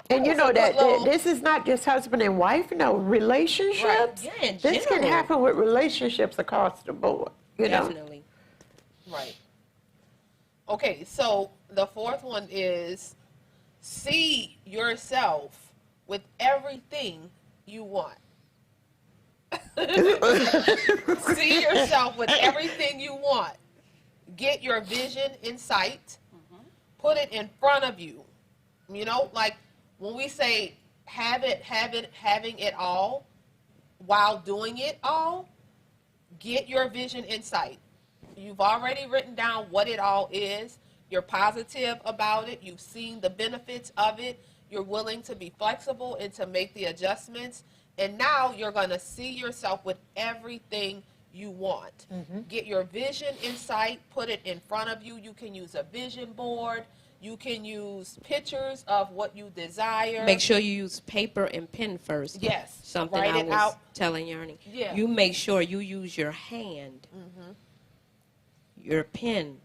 And you It's know a good that little- this is not just husband and wife, no, relationships. Right. Yeah, in This can general. happen with relationships across the board. You know? Definitely. Right. Okay, so the 4th one is see yourself with everything you want. See yourself with everything you want. Get your vision in sight. Put it in front of you. You know, like when we say having it all while doing it all, get your vision in sight. You've already written down what it all is. You're positive about it. You've seen the benefits of it. You're willing to be flexible and to make the adjustments. And now you're going to see yourself with everything you want. Get your vision in sight. Put it in front of you. You can use a vision board. You can use pictures of what you desire. Make sure you use paper and pen first. Yes. Something Write I it was out. telling Yarny. Yeah. You make sure you use your hand, your pen,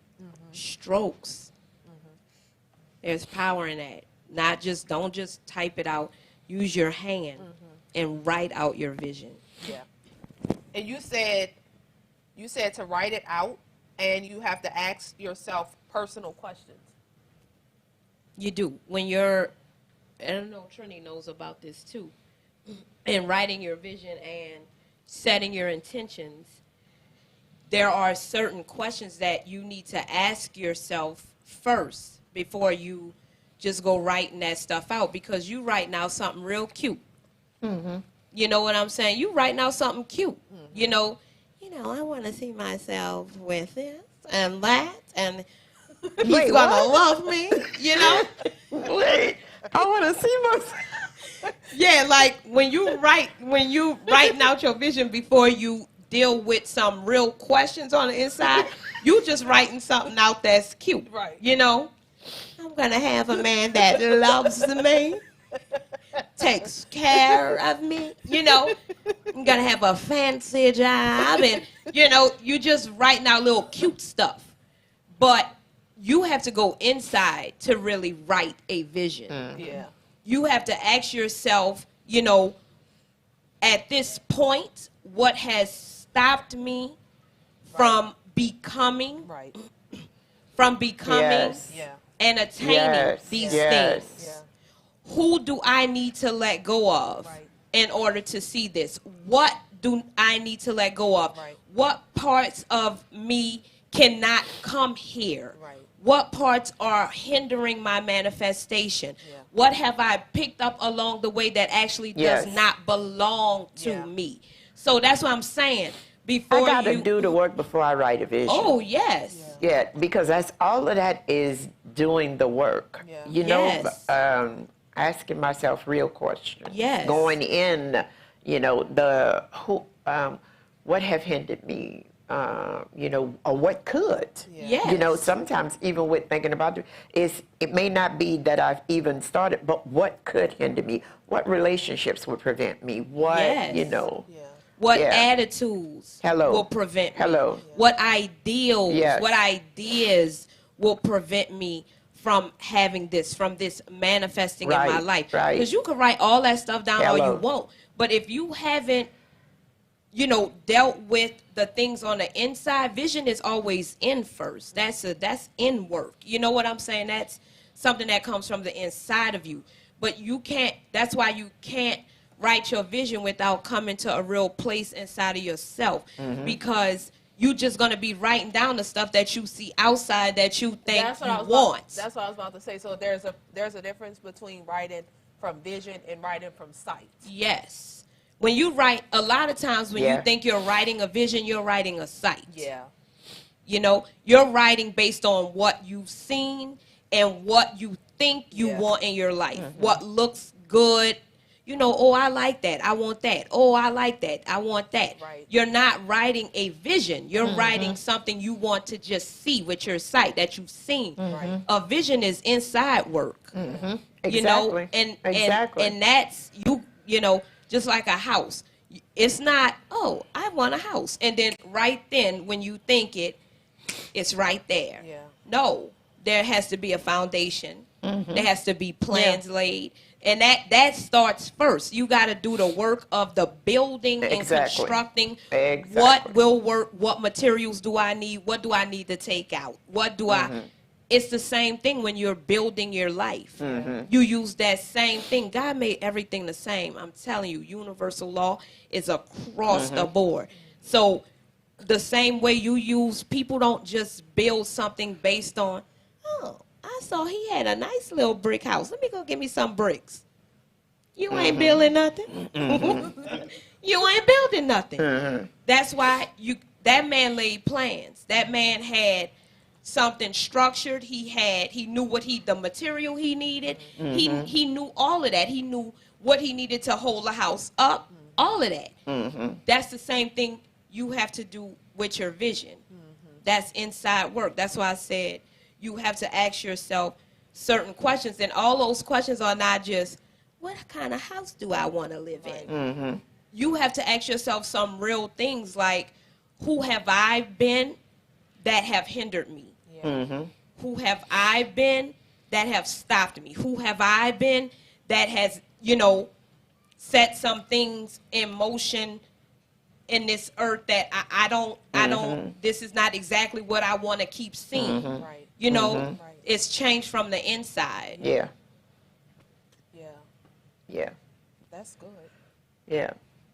strokes. There's power in that. Don't just type it out. Use your hand and write out your vision. Yeah. And you said to write it out, and you have to ask yourself personal questions. You do. When you're, I don't know, Trini knows about this too. In writing your vision and setting your intentions, there are certain questions that you need to ask yourself first before you just go writing that stuff out, because you write now something real cute. You know what I'm saying? You write now something cute. You know, I want to see myself with this and that, and he's Wait, gonna what? love me. You know? Wait, I want to see myself. Yeah, like when you writing out your vision before you deal with some real questions on the inside, you just writing something out that's cute. Right. You know? I'm gonna have a man that loves me, takes care of me, you know. I'm gonna have a fancy job, and you just writing out little cute stuff. But you have to go inside to really write a vision. Yeah. You have to ask yourself, at this point, what has stopped me from becoming, Yes. Yeah. and attaining Yes. these Yes. things? Yeah. Who do I need to let go of Right. in order to see this? What do I need to let go of? Right. What parts of me cannot come here? Right. What parts are hindering my manifestation? Yeah. What have I picked up along the way that actually does Yes. not belong to Yeah. me? So that's what I'm saying. I Before got to you do the work before I write a vision. Oh, yes. Yeah, because that's all of that is doing the work. Yeah. You know, Yes. asking myself real questions. Yes. Going in, what have hindered me, or what could. Yeah. Yes. Sometimes even with thinking about it may not be that I've even started, but what could hinder me? What relationships would prevent me? What, Yes. Yeah. What Yeah. attitudes Hello. will prevent me? Hello. What ideals, Yes. what ideas will prevent me from having this, from this manifesting in my Right, life? right. Because you can write all that stuff down all Hello. you want, but if you haven't, dealt with the things on the inside, vision is always in first. That's in work. You know what I'm saying? That's something that comes from the inside of you. But you can't. That's why you can't write your vision without coming to a real place inside of yourself, because you just gonna be writing down the stuff that you see outside that you think That's what you I was want. That's what I was about to say. So there's a difference between writing from vision and writing from sight. Yes. When you write, a lot of times when you Yeah. think you're writing a vision, you're writing a sight. Yeah. You're writing based on what you've seen and what you think you Yeah. want in your life. What looks good. Oh, I like that. I want that. Oh, I like that. I want that. Right. You're not writing a vision. You're writing something you want to just see with your sight that you've seen. Right. A vision is inside work. Exactly. And that's just like a house. It's not, oh, I want a house. And then right then when you think it's right there. Yeah. No, there has to be a foundation. There has to be plans laid. And that starts first. You got to do the work of the building and Exactly. constructing. Exactly. What will work? What materials do I need? What do I need to take out? What do I? it's the same thing when you're building your life. You use that same thing. God made everything the same. I'm telling you, universal law is across the board. So the same way you use, people don't just build something based on, oh, I saw he had a nice little brick house. Let me go get me some bricks. You ain't building nothing. You ain't building nothing. That's why that man laid plans. That man had something structured. He knew the material he needed. He knew all of that. He knew what he needed to hold a house up. All of that. That's the same thing you have to do with your vision. That's inside work. That's why I said you have to ask yourself certain questions, and all those questions are not just, what kind of house do I want to live in? You have to ask yourself some real things like, who have I been that have hindered me? Who have I been that have stopped me? Who have I been that has, set some things in motion in this earth that I don't, this is not exactly what I want to keep seeing. Right. It's changed from the inside. Yeah. Yeah. Yeah. That's good. Yeah.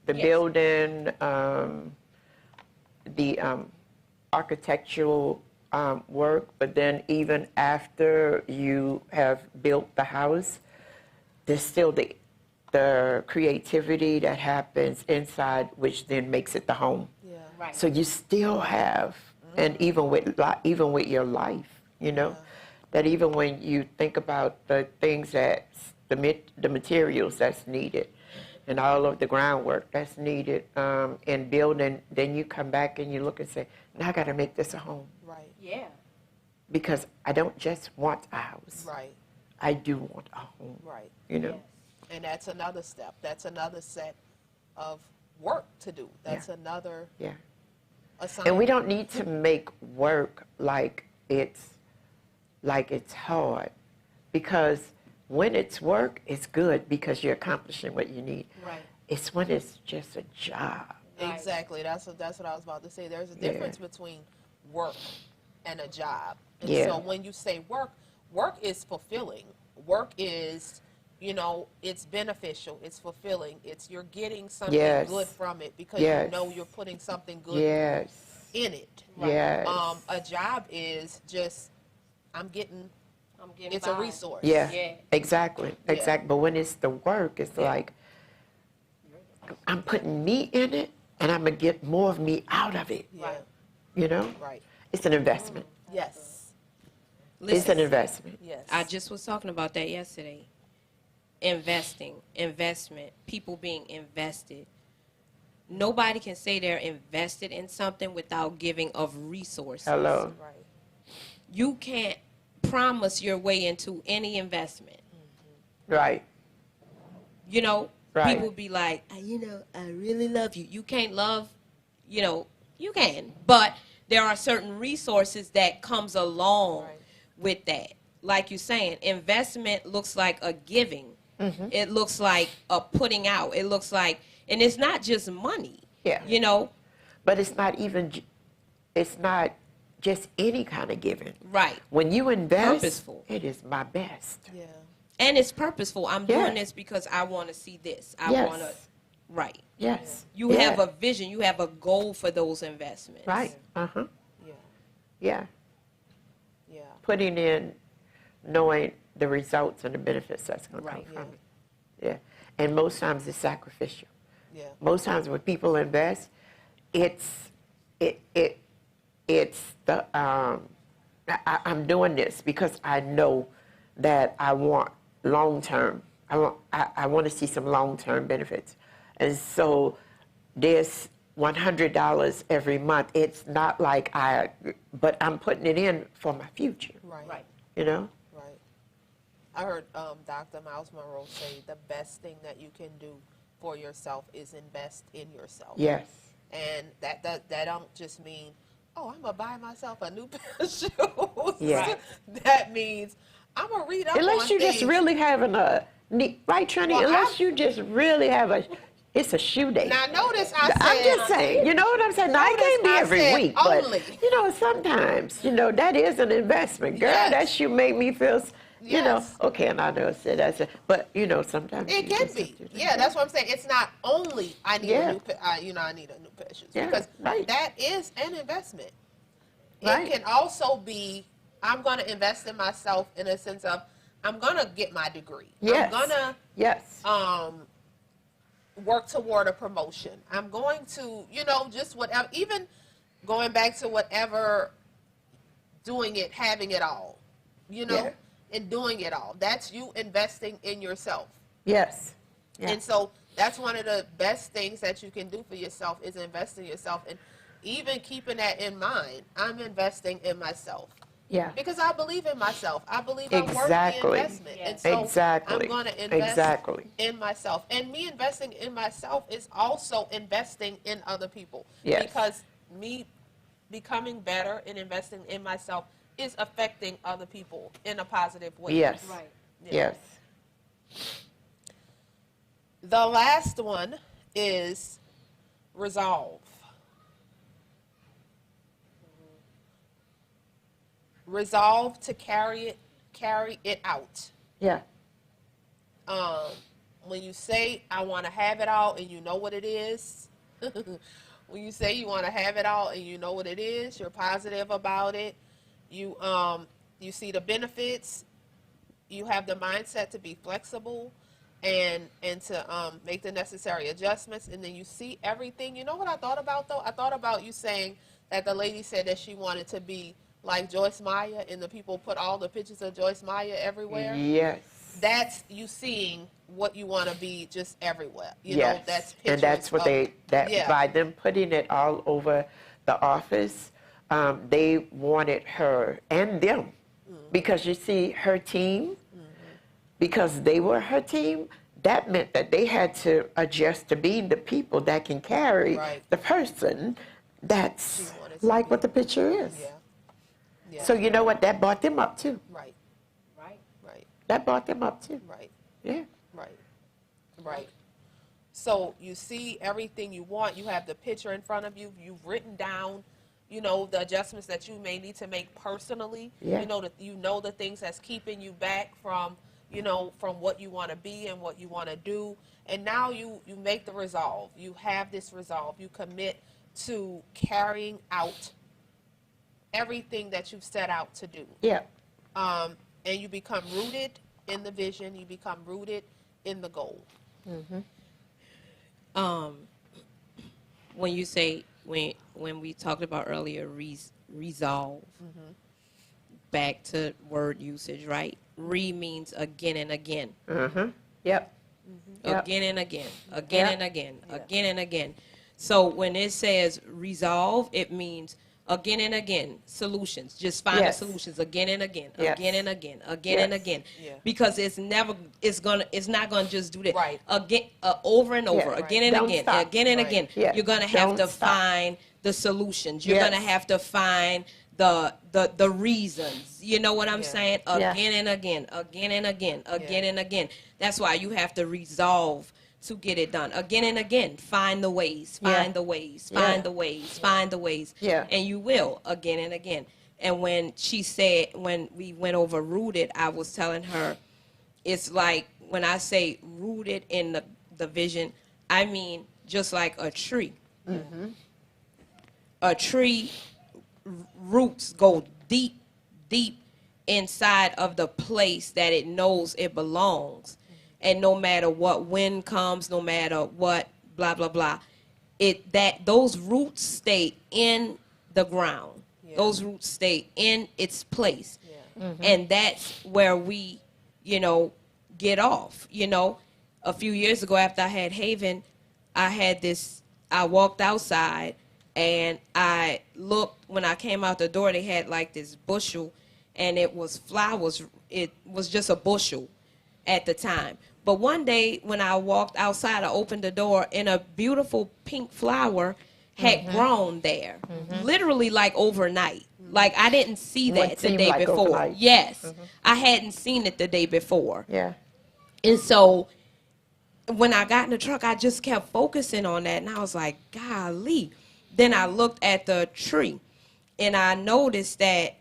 The Yes. building, the architectural work, but then even after you have built the house, there's still the creativity that happens inside, which then makes it the home. Yeah. Right. So you still have, and even with your life, that even when you think about the things that the materials that's needed, and all of the groundwork that's needed in building, then you come back and you look and say, now I got to make this a home. Right. Yeah. Because I don't just want a house. Right. I do want a home. Right. Yes. And that's another step. That's another set of work to do. That's another Yeah. assignment. And we don't need to make work like it's hard, because when it's work, it's good because you're accomplishing what you need. Right. It's when it's just a job. Right. Exactly. That's what I was about to say. There's a difference between work and a job. And Yeah. so when you say work is fulfilling. Work is, it's beneficial. It's fulfilling. You're getting something Yes. good from it because Yes. you know you're putting something good Yes. in it. Yes. A job is just, I'm getting it's a by. resource. Yeah. Yeah. Exactly. Yeah. Exactly. But when it's the work, it's like, I'm putting me in it, and I'm going to get more of me out of it. Yeah. Right. It's an investment. Yes. It's Listen, an investment. Yes. I just was talking about that yesterday. Investment, people being invested. Nobody can say they're invested in something without giving of resources. Hello. Right. You can't promise your way into any investment. Right. Right. People be like, I really love you. You can't love, you can. But there are certain resources that comes along Right. with that. Like you're saying, investment looks like a giving. It looks like a putting out. It looks like, and it's not just money. Yeah. But it's not just any kind of giving. Right. When you invest, Purposeful. it is my best. Yeah. And it's purposeful. I'm Yeah. doing this because I want to see this. I Yes. want to, right. Yes. You Yeah. have a vision. You have a goal for those investments. Right. Uh-huh. Yeah. Yeah. Yeah. Putting in, knowing the results and the benefits that's going to Right. come from it. Yeah. And most times it's sacrificial. Yeah. Most times when people invest, it's the I'm doing this because I know that I want long term. I want to see some long term benefits, and so this $100 every month. It's not like but I'm putting it in for my future. Right. Right. Right. I heard Dr. Miles Monroe say the best thing that you can do for yourself is invest in yourself. Yes. And that don't just mean, oh, I'm gonna buy myself a new pair of shoes. Yeah. Right. That means I'm gonna read up Unless on you things. just really having a right, Trini. Well, unless you just really have It's a shoe day. Now notice I I'm said, just saying, you know what I'm saying? Now, it Notice can't be I every said week, only. but, you know, sometimes, you know, that is an investment. Girl, Yes. that shoe made me feel, you know, Yes. okay, and I know I said that's it, but, you know, sometimes It you can just be. have to do Yeah, that's what I'm saying. It's not only I need Yeah. a new, I need a new pair of shoes, Yeah, because right. that is an investment. Right. It can also be I'm going to invest in myself in a sense of I'm going to get my degree. Yes. I'm going Yes. to work toward a promotion. I'm going to, you know, just whatever, even going back to whatever, doing it, having it all, you know, Yeah. and doing it all. That's you investing in yourself. Yes. Yeah. And so that's one of the best things that you can do for yourself is invest in yourself. And even keeping that in mind, I'm investing in myself. Yeah. Because I believe in myself. I believe I'm worth the Exactly. investment. Yes. And so Exactly. I'm going to invest Exactly. in myself. And me investing in myself is also investing in other people. Yes. Because me becoming better and investing in myself is affecting other people in a positive way. Yes. Right. Yeah. Yes. The last one is resolve. Resolve to carry it out. Yeah. When you say I want to have it all and you know what it is, when you say you want to have it all and you know what it is, you're positive about it. You see the benefits. You have the mindset to be flexible and to make the necessary adjustments, and then you see everything. You know what I thought about though? I thought about you saying that the lady said that she wanted to be like Joyce Meyer, and the people put all the pictures of Joyce Meyer everywhere. Yes. That's you seeing what you want to be just everywhere. You Yes. know, that's pictures and that's what of, yeah. by them putting it all over the office, they wanted her and them, because you see her team, because they were her team, that meant that they had to adjust to being the people that can carry Right. the person that's She wanted to like be. what the picture is. Yeah. Yeah. So you know what? That brought them up too. Right. Right. Right. That brought them up too. Right. Yeah. Right. Right. So you see everything you want. You have the picture in front of you. You've written down, you know, the adjustments that you may need to make personally. Yeah. You know the things that's keeping you back from, you know, from what you want to be and what you want to do. And now you make the resolve. You have this resolve. You commit to carrying out everything that you've set out to do. Yeah. And you become rooted in the vision. You become rooted in the goal. When you say when we talked about earlier resolve, back to word usage, right? Means again and again, Yep. Yep. again and again, again Yeah. and again, again and again. So when it says resolve, it means again and again solutions. Just find Yes. the solutions again and again, Yes. again and again, again and Yes. again. Yeah. Because it's not gonna just do that Right. again, over and over, Yeah. again and Don't again, stop. again and Right. again. Yeah. You're gonna have Don't to stop. find the solutions. You're Yes. gonna have to find the reasons. You know what I'm Yeah. saying? Yeah. Again and again, again and again, again Yeah. and again. That's why you have to resolve to get it done. Again and again, find the ways, Yeah. find the ways, Yeah. find the ways, find the ways. Yeah. And you will again and again. And when she said, when we went over rooted, I was telling her, it's like when I say rooted in the vision, I mean just like a tree. A tree roots go deep, deep inside of the place that it knows it belongs. And no matter what wind comes, no matter what, blah, blah, blah, those roots stay in the ground. Yeah. Those roots stay in its place. Yeah. And that's where we, get off. A few years ago after I had Haven, I walked outside and I looked, when I came out the door, they had like this bushel and it was flowers. It was just a bushel at the time. But one day when I walked outside, I opened the door and a beautiful pink flower had grown there, literally like overnight. Like I didn't see What that the seemed day like before. overnight. Yes, I hadn't seen it the day before. Yeah. And so when I got in the truck, I just kept focusing on that, and I was like, golly. Then I looked at the tree, and I noticed that,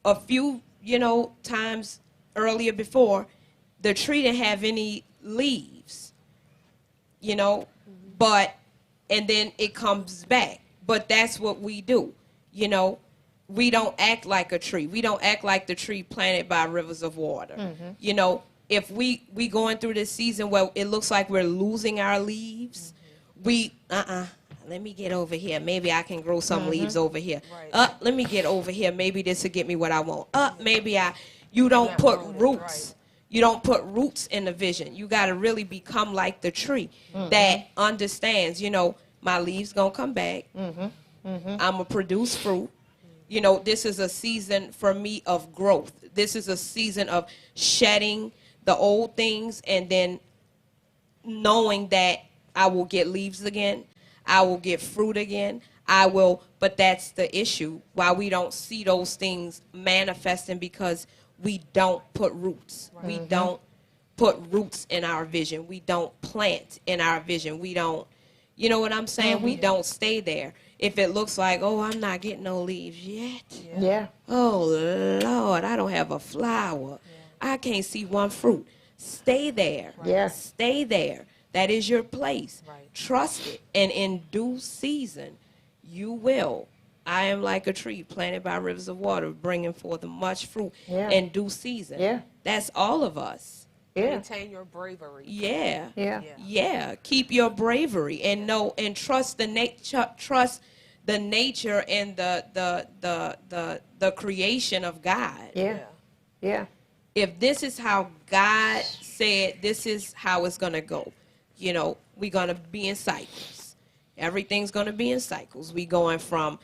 a few, times earlier before, the tree didn't have any leaves, but, and then it comes back. But that's what we do, We don't act like a tree. We don't act like the tree planted by rivers of water. If we going through this season where it looks like we're losing our leaves, we, let me get over here. Maybe I can grow some leaves over here. Right. Let me get over here. Maybe this will get me what I want. You don't put roots. Right. You don't put roots in the vision. You got to really become like the tree that understands, my leaves going to come back. I'm going to produce fruit. This is a season for me of growth. This is a season of shedding the old things and then knowing that I will get leaves again. I will get fruit again. But that's the issue. Why we don't see those things manifesting, because we don't put roots. Right. We don't put roots in our vision. We don't plant in our vision. We don't, you know what I'm saying? We don't stay there. If it looks like, oh, I'm not getting no leaves yet. Yeah. Oh, Lord, I don't have a flower. I can't see one fruit. Stay there. Right. Yeah. Stay there. That is your place. Right. Trust it. And in due season, you will. I am like a tree planted by rivers of water, bringing forth much fruit in due season. Yeah. That's all of us. Yeah. Maintain your bravery. Yeah. Yeah. Yeah. Keep your bravery and know and trust the nature and the creation of God. Yeah. Yeah. If this is how God said, this is how it's going to go. We're going to be in cycles. Everything's going to be in cycles. We going from,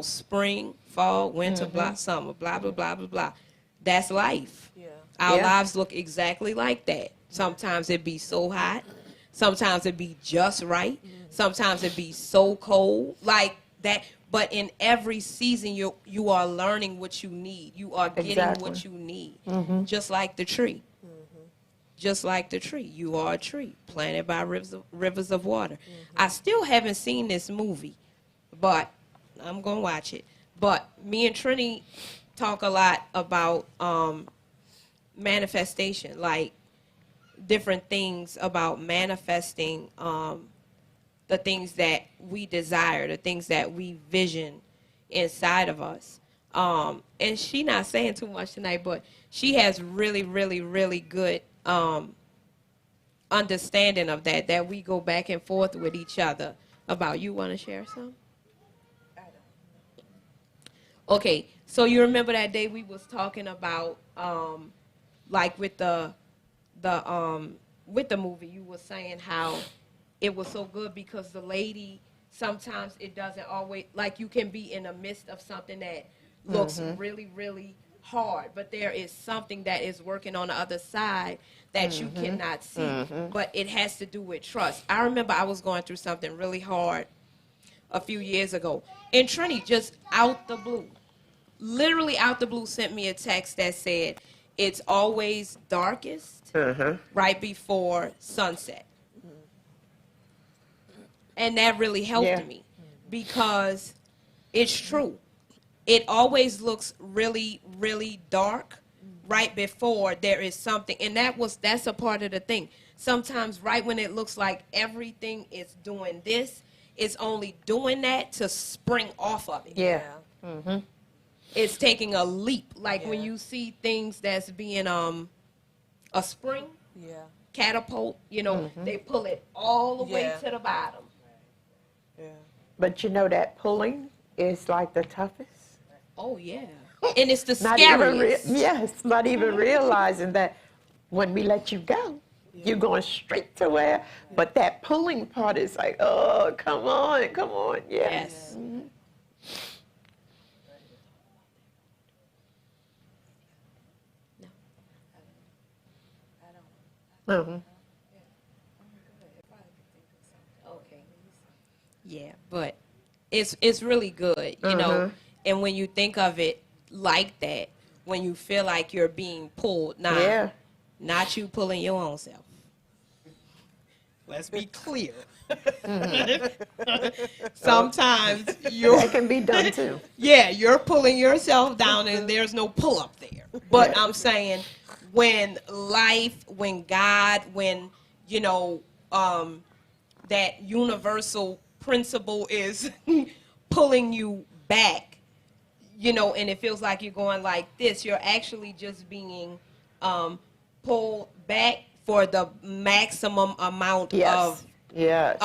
spring, fall, winter, summer, blah, blah, blah, blah, blah. That's life. Yeah. Our lives look exactly like that. Sometimes it be so hot. Sometimes it be just right. Sometimes it be so cold. Like that. But in every season, you are learning what you need. You are getting what you need. Just like the tree. Just like the tree. You are a tree planted by rivers of water. I still haven't seen this movie, but I'm going to watch it. But me and Trini talk a lot about manifestation, like different things about manifesting the things that we desire, the things that we vision inside of us. And she not saying too much tonight, but she has really, really, really good understanding of that we go back and forth with each other about. You want to share some? Okay, so you remember that day we was talking about like with the movie, you were saying how it was so good because the lady, sometimes it doesn't always, like you can be in the midst of something that looks really, really hard, but there is something that is working on the other side that you cannot see, but it has to do with trust. I remember I was going through something really hard a few years ago, and Trini just out the blue, literally out the blue, sent me a text that said, it's always darkest right before sunset. And that really helped me because it's true. It always looks really, really dark right before there is something. And that's a part of the thing. Sometimes right when it looks like everything is doing this, it's only doing that to spring off of it. Yeah. It's taking a leap. Like when you see things that's being a spring catapult, they pull it all the way to the bottom. Yeah. But that pulling is like the toughest. Oh, yeah. And it's the Not scariest. not even realizing that when we let you go, you're going straight to where. But that pulling part is like, oh, come on. Yes. Mm-hmm. Okay. Yeah, but it's really good, and when you think of it like that, when you feel like you're being pulled, not you pulling your own self. Let's be clear. Sometimes you're That can be done too. yeah, you're pulling yourself down and there's no pull up there. But Yeah. I'm saying when life, when God, when, you know, that universal principle is pulling you back, you know, and it feels like you're going like this, you're actually just being pulled back for the maximum amount Yes. of Yes.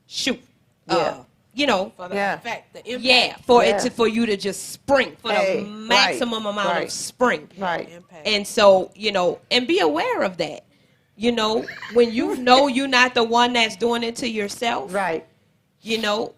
shoot. Yeah. You know, For the Yeah. effect, the impact. yeah, for Yeah. for you to just spring, for Hey, the maximum right, amount of right. spring. Right. Impact. And so, you know, and be aware of that. You know, when you know you're not the one that's doing it to yourself, Right. you know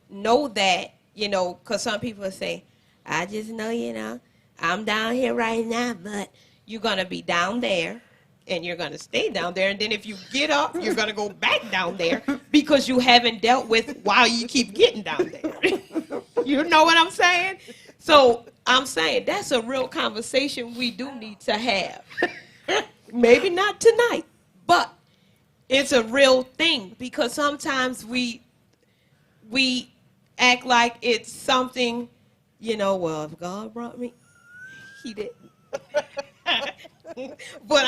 that, you know, because some people say, I just know, you know, I'm down here right now, but you're going to be down there and you're going to stay down there. And then if you get up, you're going to go back down there because you haven't dealt with why you keep getting down there. You know what I'm saying? So I'm saying that's a real conversation we do need to have. Maybe not tonight, but it's a real thing because sometimes we act like it's something, you know, well, if God brought me, he didn't. But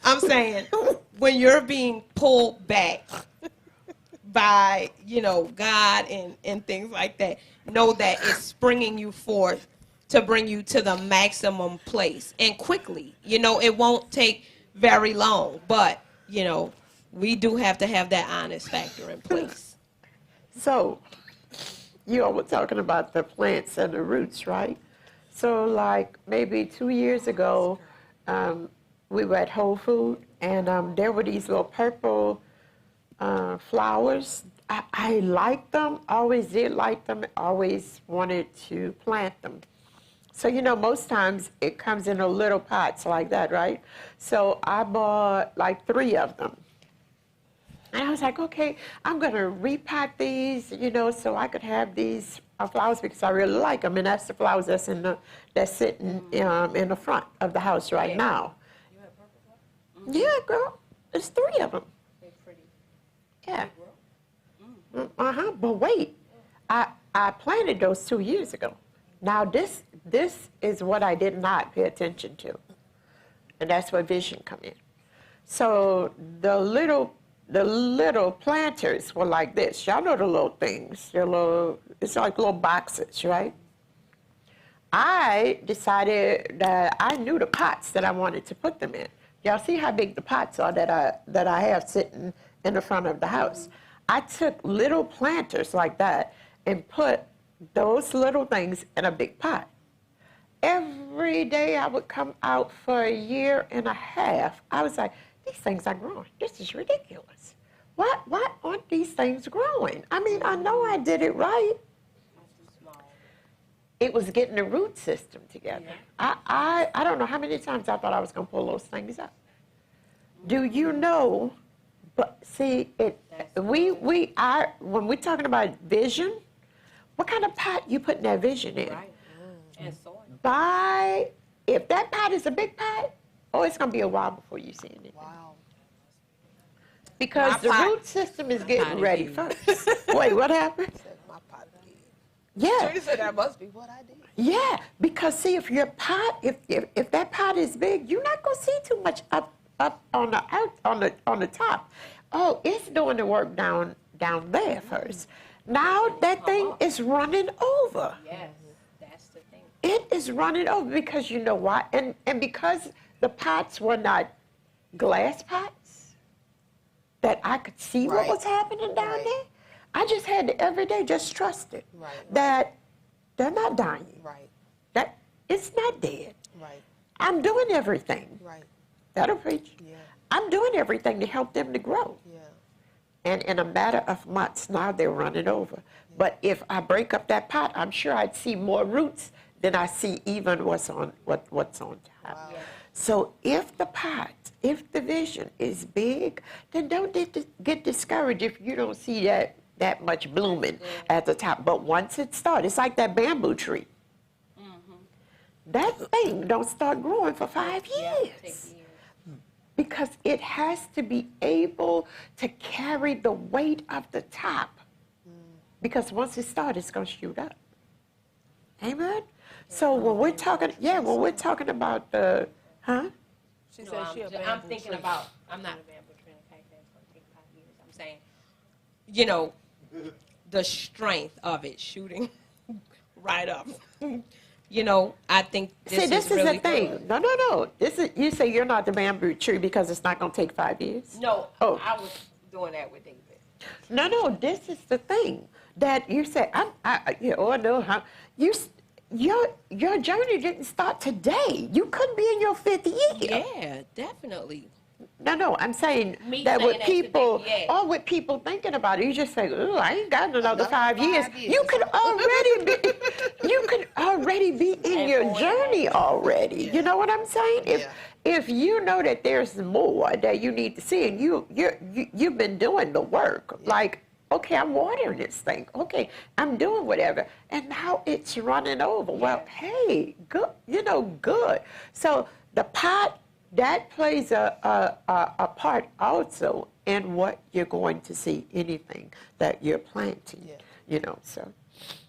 I'm saying when you're being pulled back by, you know, God and things like that, know that it's springing you forth to bring you to the maximum place and quickly. You know, it won't take very long, but, you know, we do have to have that honest factor in place. So, you all were talking about the plants and the roots, right? So, like maybe 2 years ago, we were at Whole Food, and there were these little purple flowers. I liked them, always did like them, always wanted to plant them. So, you know, most times it comes in a little pots like that, right? So I bought like 3 of them. And I was like, okay, I'm going to repot these, you know, so I could have these flowers because I really like them. And that's the flowers that's sitting in the front of the house right now. You have purple flowers? Yeah, girl, there's 3 of them. They're pretty. Yeah. But wait, I planted those 2 years ago. Now this is what I did not pay attention to, and that's where vision come in. So the little planters were like this. Y'all know the little things. It's like little boxes, right? I decided that I knew the pots that I wanted to put them in. Y'all see how big the pots are that I have sitting in the front of the house. I took little planters like that and put those little things in a big pot. Every day I would come out for 1.5 years. I was like, these things are growing. This is ridiculous. Why aren't these things growing? I mean, I know I did it right. It was getting the root system together. I don't know how many times I thought I was going to pull those things up. Do you know? But see, when we're talking about vision, what kind of pot you putting that vision in? Right. And soil. If that pot is a big pot, it's going to be a while before you see it. Wow. Because My the pot- root system is getting pot is ready huge. first. Wait, what happened? Said my pot big. Yeah. Tracy said that must be what I did. Yeah, because see, if your pot, if that pot is big, you're not gonna see too much up on the top. Oh, it's doing the work down there first. Now that thing is running over. Yes, that's the thing. It is running over because you know why, and because the pots were not glass pots that I could see what Right. was happening down Right. there. I just had to every day just trust it Right. that they're not dying. Right. That it's not dead. Right. I'm doing everything. Right. That'll preach. Yeah. I'm doing everything to help them to grow. Yeah. And in a matter of months, now they're running over. But if I break up that pot, I'm sure I'd see more roots than I see even what's on top. Wow. So if the vision is big, then don't get discouraged if you don't see that much blooming at the top. But once it starts, it's like that bamboo tree. That thing don't start growing for 5 Yeah, years. take years. because it has to be able to carry the weight of the top. Because once it starts, it's going to shoot up. Amen? So when we're talking, when we're talking about the, She No, said she a I'm bamboo thinking tree. about, I'm not a bamboo tree, in fact, that's going to take 5 years. I'm saying, you know, the strength of it shooting right up. You know, I think this this is is really the thing. good. No. This is, you say you're not the bamboo tree because it's not going to take 5 years? No, Oh. I was doing that with David. No, this is the thing that you say, your journey didn't start today. You couldn't be in your 5th year. Yeah, definitely. No, I'm saying Me that saying with that today, people, yeah. or with people thinking about it, you just say, "Oh, I ain't got another 5 years." 5 years. You could already be in And your 4.5. journey already. You know what I'm saying? Yeah. If you know that there's more that you need to see, and you've been doing the work, like, okay, I'm watering this thing. Okay, I'm doing whatever, and now it's running over. Well, hey, good. Good. So the pot. That plays a part also in what you're going to see, anything that you're planting, so.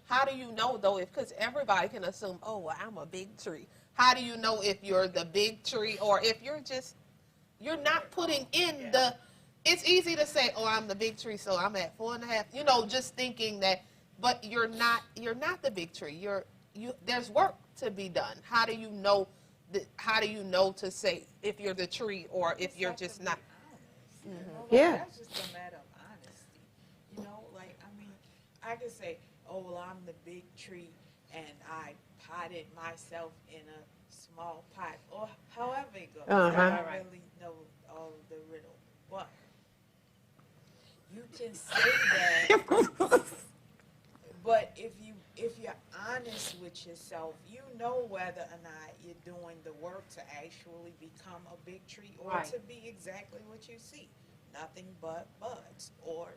How do you know, though, because everybody can assume, oh, well, I'm a big tree. How do you know if you're the big tree or if you're not putting in it's easy to say, oh, I'm the big tree, so I'm at 4.5, just thinking that, but you're not the big tree. There's work to be done. How do you know to say if you're the tree or if you're just not? Yeah. That's just a matter of honesty. I could say, oh, well, I'm the big tree and I potted myself in a small pot, or however it goes. Uh-huh. I don't really know all of the riddle. But you can say that, but if you're honest with yourself, you know whether or not you're doing the work to actually become a big tree or Right. to be exactly what you see. Nothing but buds or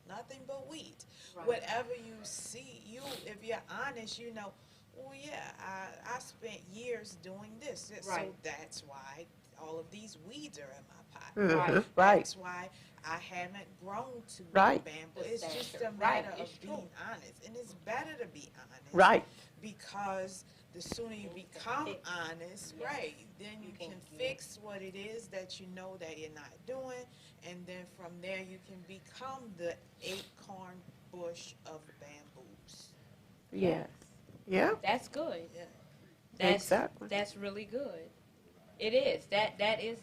nothing but weeds. Right. Whatever you see, if you're honest, well, yeah, I spent years doing this. So Right. that's why all of these weeds are in my pot. Mhm. Right. That's why I haven't grown to Right. bamboo. The It's just stature. a matter Right, of it's being true. honest. And it's better to be honest. Right. Because the sooner you become Fix. honest, Yes. right, then you can can get- fix what it is that you know that you're not doing. And then from there you can become the acorn bush of bamboos. Yes. Yeah. That's good. Yeah. Exactly. That's really good. It is. That is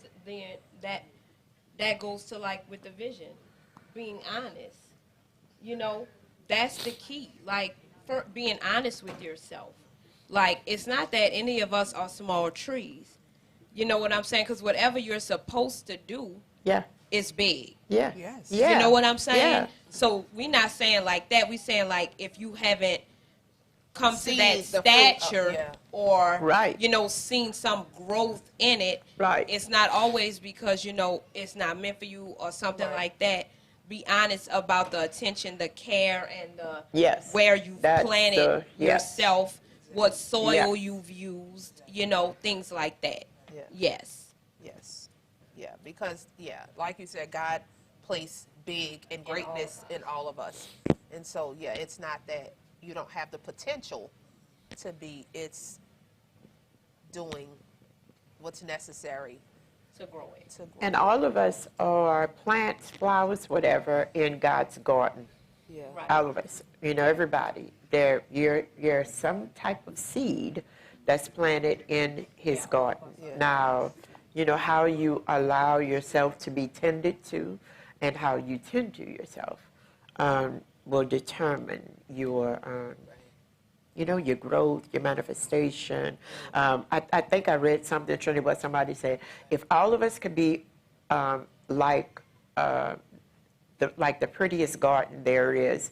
that goes to like with the vision, being honest. That's the key. Like for being honest with yourself. Like it's not that any of us are small trees. You know what I'm saying? Because whatever you're supposed to do Yeah. is big. Yeah. Yes. Yeah. You know what I'm saying? Yeah. So we're not saying like that. We're saying like if you haven't come to Seen that the fruit of- stature yeah. or Right. seen some growth in it. Right. It's not always because it's not meant for you or something Right. like that. Be honest about the attention, the care, and the Yes. where you've That's planted yes. yourself, what soil Yeah. you've used, things like that. Yeah. Yes. Yes. Yeah, because, like you said, God placed big and greatness in all of us. And so, it's not that you don't have the potential to be, it's doing what's necessary To grow it. to grow. And all of us are plants, flowers, whatever, in God's garden. Yeah. Right. All of us, everybody. You're some type of seed that's planted in His garden. Yeah. Now, how you allow yourself to be tended to, and how you tend to yourself, will determine your, your growth, your manifestation. I think I read something, Trinity, what somebody said. If all of us could be like the prettiest garden there is,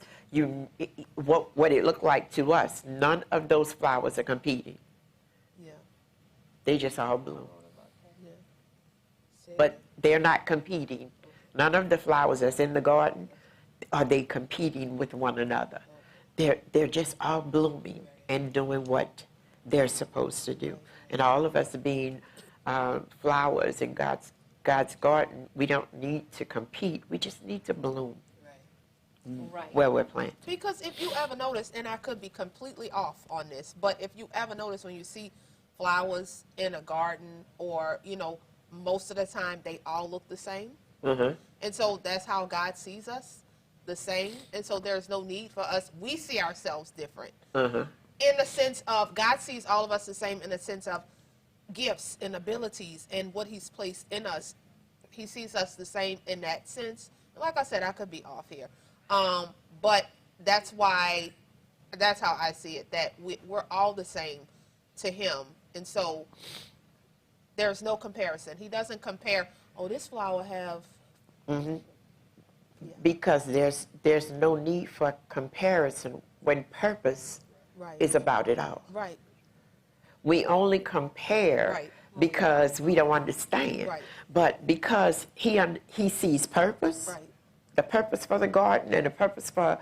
what it looked like to us, none of those flowers are competing. Yeah. They just all bloom. Yeah. But they're not competing. None of the flowers that's in the garden are they competing with one another. They're just all blooming and doing what they're supposed to do. And all of us being flowers in God's God's garden, we don't need to compete. We just need to bloom Right. where we're planted. Because if you ever notice, and I could be completely off on this, but if you ever notice when you see flowers in a garden, or, you know, most of the time they all look the same. Uh-huh. And so that's how God sees us, the same. And so there's no need for us. We see ourselves different. Uh-huh. In the sense of, God sees all of us the same in the sense of gifts and abilities and what he's placed in us. He sees us the same in that sense. Like I said, I could be off here. But that's why, that's how I see it, that we're all the same to him. And so there's no comparison. He doesn't compare, oh, this flower have. Because there's no need for comparison when purpose Right. is about it all. Right. We only compare Right. because we don't understand. Right. But because he sees purpose, Right. the purpose for the garden and the purpose for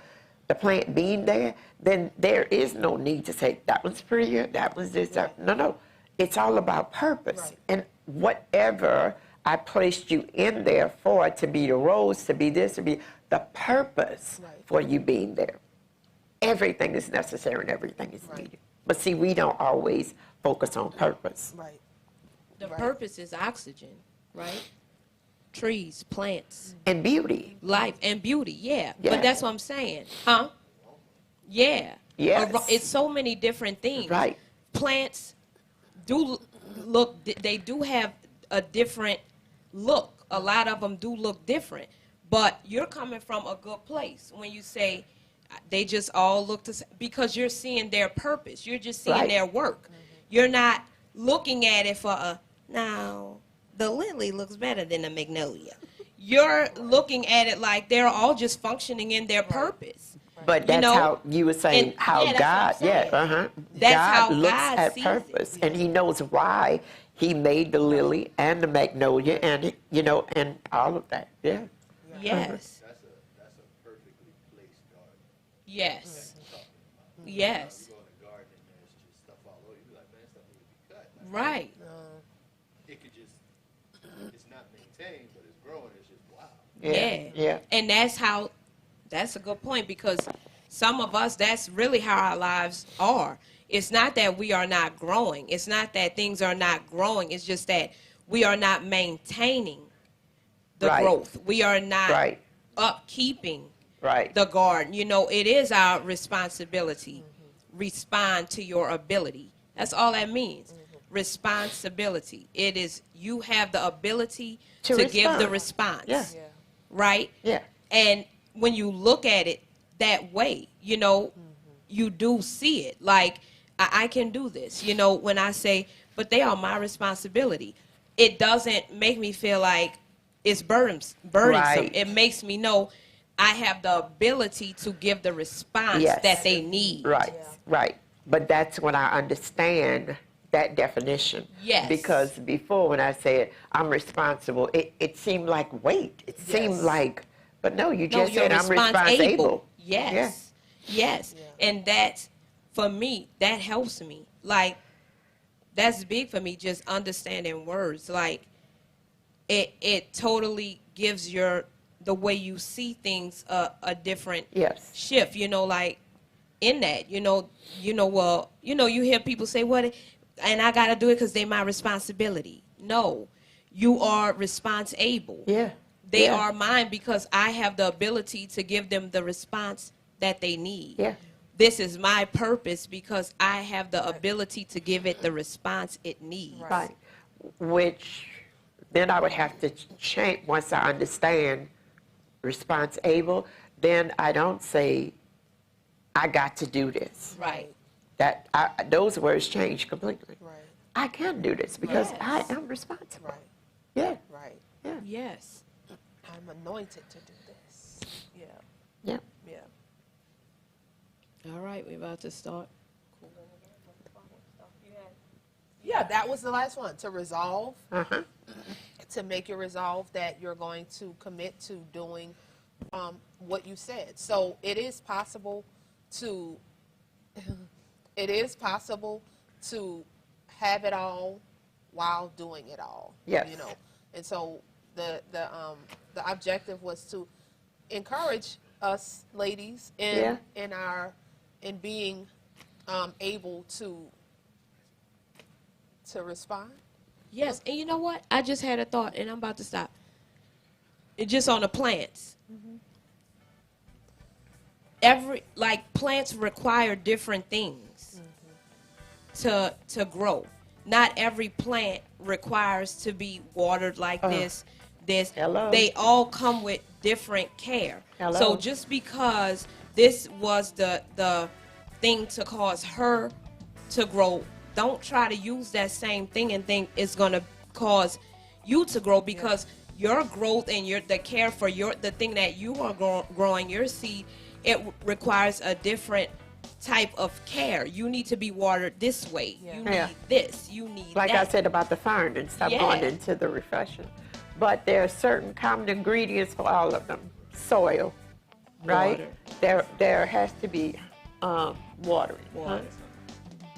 the plant being there, then there is no need to say, that one's prettier, that was this, that. No. It's all about purpose. Right. And whatever I placed you in there for, to be the rose, to be this, to be the purpose Right. for you being there. Everything is necessary and everything is Right. needed. But see, we don't always focus on purpose. Right. The Right. purpose is oxygen, right? Trees, plants, And beauty. life, and beauty. Yeah. Yeah. But that's what I'm saying, huh? Yeah. Yes. It's so many different things. Right. Plants do look. They do have a different look. A lot of them do look different. But you're coming from a good place when you say they just all look the same, because you're seeing their purpose. You're just seeing Right. their work. You're not looking at it for a, now, the lily looks better than the magnolia. You're looking at it like they're all just functioning in their purpose. But You that's know, how you were saying, and- how yeah, that's God, what I'm yeah, saying. uh-huh. That's God how looks God at sees purpose, and he knows why he made the lily and the magnolia and, you know, and all of that, yeah. Yes. That's a perfectly placed garden. Yes. You Yes. go in the garden and there's just stuff all over. You be like, man, stuff needs to be cut. Like, Right. it could just, it's not maintained, but it's growing. It's just wow. Yeah. Yeah. And that's a good point, because some of us, that's really how our lives are. It's not that we are not growing. It's not that things are not growing. It's just that we are not maintaining the Right. growth. We are not Right. upkeeping Right. the garden. You know, it is our responsibility. Respond to your ability. That's all that means. Responsibility. It is, you have the ability To to give the respond. response. Yeah. Right? Yeah. And when you look at it that way, you know, you do see it. Like, I can do this. You know, when I say, but they are my responsibility, it doesn't make me feel like it's burdensome. Right. It makes me know I have the ability to give the response Yes. that they need. Right, right. But that's when I understand that definition. Yes. Because before, when I said I'm responsible, it seemed like weight. It seemed like, but no, you No, just you're said I'm responsible. Yes. Yes. And that's, for me, that helps me. Like, that's big for me, just understanding words. Like, it totally gives the way you see things a different Yes. shift. You know, like, in that, well, you hear people say, what, and I got to do it because they're my responsibility. No, you are responsible. Yeah. They Yeah. are mine because I have the ability to give them the response that they need. Yeah. This is my purpose because I have the ability to give it the response it needs. Right. Which then I would have to change once I understand response able. Then I don't say I got to do this. Right. Those words change completely. Right. I can do this because Yes. I am responsible. Right. Yeah. Right. Yeah. Yes. I'm anointed to do this. Yeah. Yeah. Yeah. All right, we're about to start. Yeah, that was the last one. To resolve, Uh-huh. to make your resolve that you're going to commit to doing what you said. So it is possible to have it all while doing it all. Yes. You know, and so the objective was to encourage us ladies in being able to respond. Yes, and you know what? I just had a thought, and I'm about to stop. It's just on the plants. Plants require different things to grow. Not every plant requires to be watered like this. Hello. They all come with different care. Hello. So just because this was the thing to cause her to grow, don't try to use that same thing and think it's going to cause you to grow, because your growth and the care for the thing that you are growing, your seed, it requires a different type of care. You need to be watered this way. You need this. You need like that. I said about the fern and stuff going into the reflection. But there are certain common ingredients for all of them. Soil, right? There has to be watering. Water.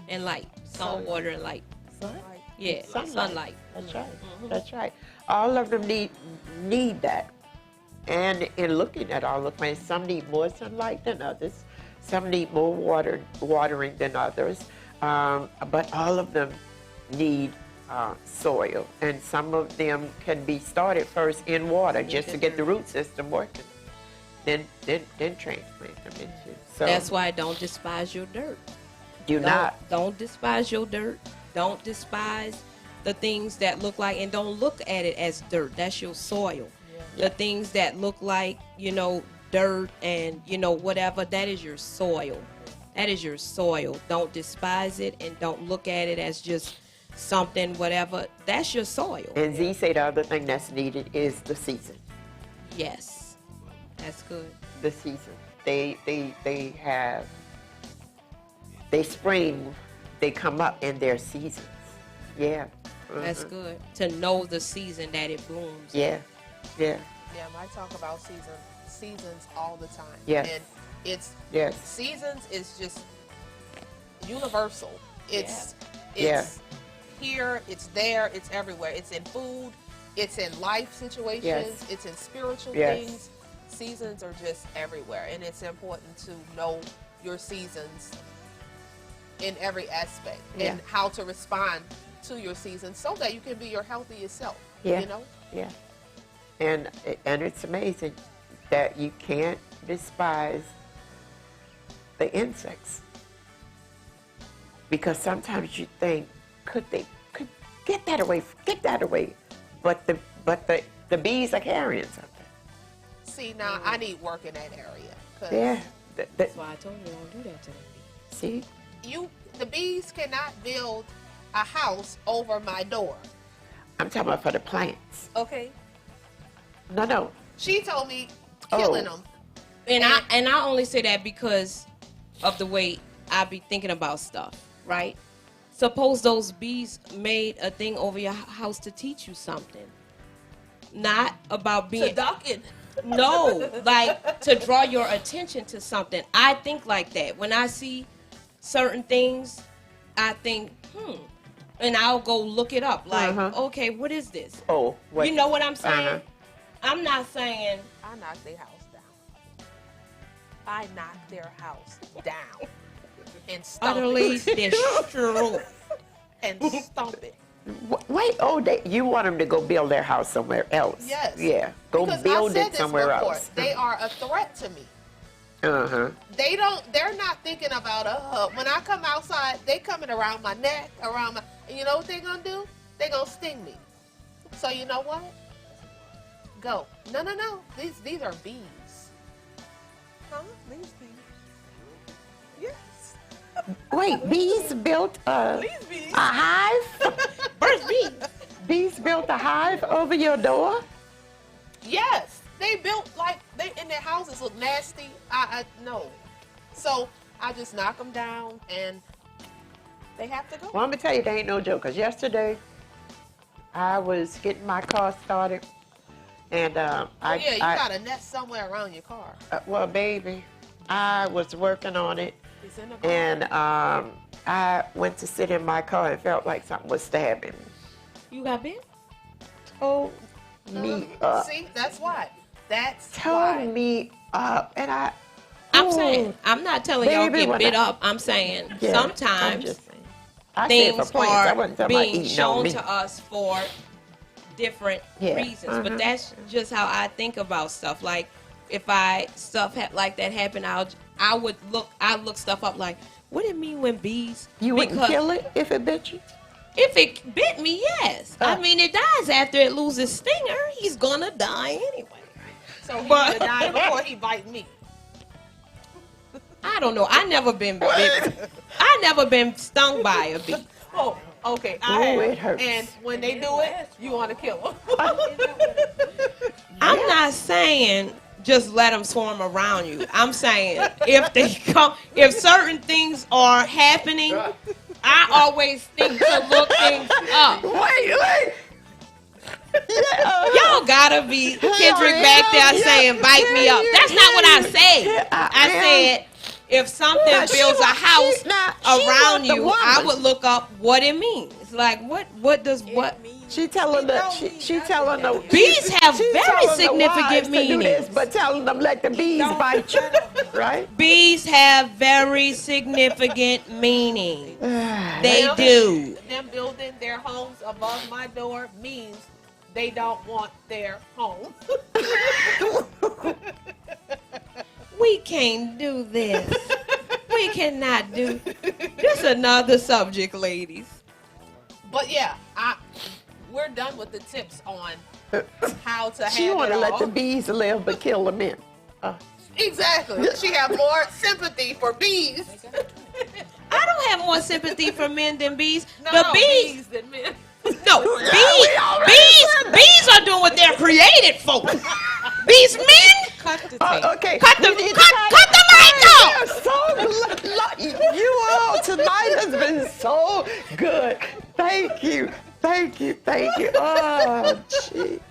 And light. Salt, water, and light. Sunlight. Yeah, sunlight. That's right. That's right. All of them need that. And in looking at all of them, some need more sunlight than others. Some need more watering than others. But all of them need soil. And some of them can be started first in water just to get the root system working. Then transplant them into. So That's why don't despise your dirt. Don't despise your dirt. Don't despise the things that look like, and don't look at it as dirt. That's your soil. The things that look like, dirt and, whatever, that is your soil. That is your soil. Don't despise it, and don't look at it as just something, whatever. That's your soil. And Z say the other thing that's needed is the season. Yes. That's good. The season. They spring, they come up in their seasons. Yeah. That's good. To know the season that it blooms. Yeah. Yeah, I talk about seasons all the time. Yes. And it's Yes. seasons is just universal. It's here, it's there, it's everywhere. It's in food, it's in life situations, Yes. it's in spiritual Yes. things. Seasons are just everywhere, and it's important to know your seasons in every aspect and how to respond to your seasons so that you can be your healthiest self. Yeah. You know? Yeah. And it's amazing that you can't despise the insects, because sometimes you think, could get that away, but the bees are carrying something. See, now I need work in that area. 'Cause Yeah. That's why I told you don't do that to them. See? the bees cannot build a house over my door. I'm talking about for the plants. Okay. No. She told me killing them. And I only say that because of the way I be thinking about stuff, right? Suppose those bees made a thing over your house to teach you something. Not about being Seducting. No, like to draw your attention to something. I think like that. When I see certain things, I think, and I'll go look it up. Like, okay, what is this? Oh, what? You know what I'm saying? I'm not saying I knocked their house down. I knocked their house down and stomp utterly it destroy. and stomp it. Wait, you want them to go build their house somewhere else? Yes. Yeah, go Because build I've said it this somewhere before. else. They are a threat to me. Uh-huh. They're not thinking about, when I come outside, they coming around my neck, and you know what they're going to do? They're going to sting me. So you know what? Go. No. These are bees. Huh? These bees. Yes. Wait, bees built a hive? First bees. Bees built a hive over your door? Yes. They built, and their houses look nasty. I no. So I just knock them down, and they have to go. Well, I'm going to tell you, they ain't no joke, because yesterday I was getting my car started, and you got a net somewhere around your car. well, baby, I was working on it, It's in the car. and I went to sit in my car and felt like something was stabbing me. You got bit? Oh, me up. See, that's why. That's Tore why. me up. And I'm saying, I'm not telling y'all Baby, get when bit I- up. I'm saying yeah, I'm sometimes just saying. I said for things plants. I are wasn't talking about being eating on shown me. to us for different Yeah. reasons. Uh-huh. But that's just how I think about stuff. Like if stuff like that happen, I look stuff up like, what do it mean when bees? You wouldn't kill it if it bit you? If it bit me, yes. I mean, it dies after it loses stinger. He's gonna die anyway. So he would have died before he bite me. I don't know. I never been bit. I never been stung by a bee. Oh, okay. Ooh, it hurts. And when they do it, you want to kill them. I'm not saying just let them swarm around you. I'm saying if certain things are happening, I always think to look things up. Wait. Yeah. Y'all gotta be Kendrick back there saying bite me up. That's not what I said. I said if something builds a house around you, I would look up what it means. Like what does what mean? She telling the she telling the Bees have she's very telling the wives significant to do this, meanings. but telling them let the bees bite you, right? Bees have very significant meaning. They Them- do. Them building their homes above my door means they don't want their home. We can't do this. We cannot do this. Another subject, ladies. But yeah, we're done with the tips on how to She handle want it to let all. the bees live, but kill the men. Exactly. She have more sympathy for bees. I don't have more sympathy for men than bees. No, bees. bees than men. No, bees are doing what they're created for. These men, Cut the tape. Okay. cut the we need to mic off. You all tonight has been so good. Thank you. Oh, Jesus.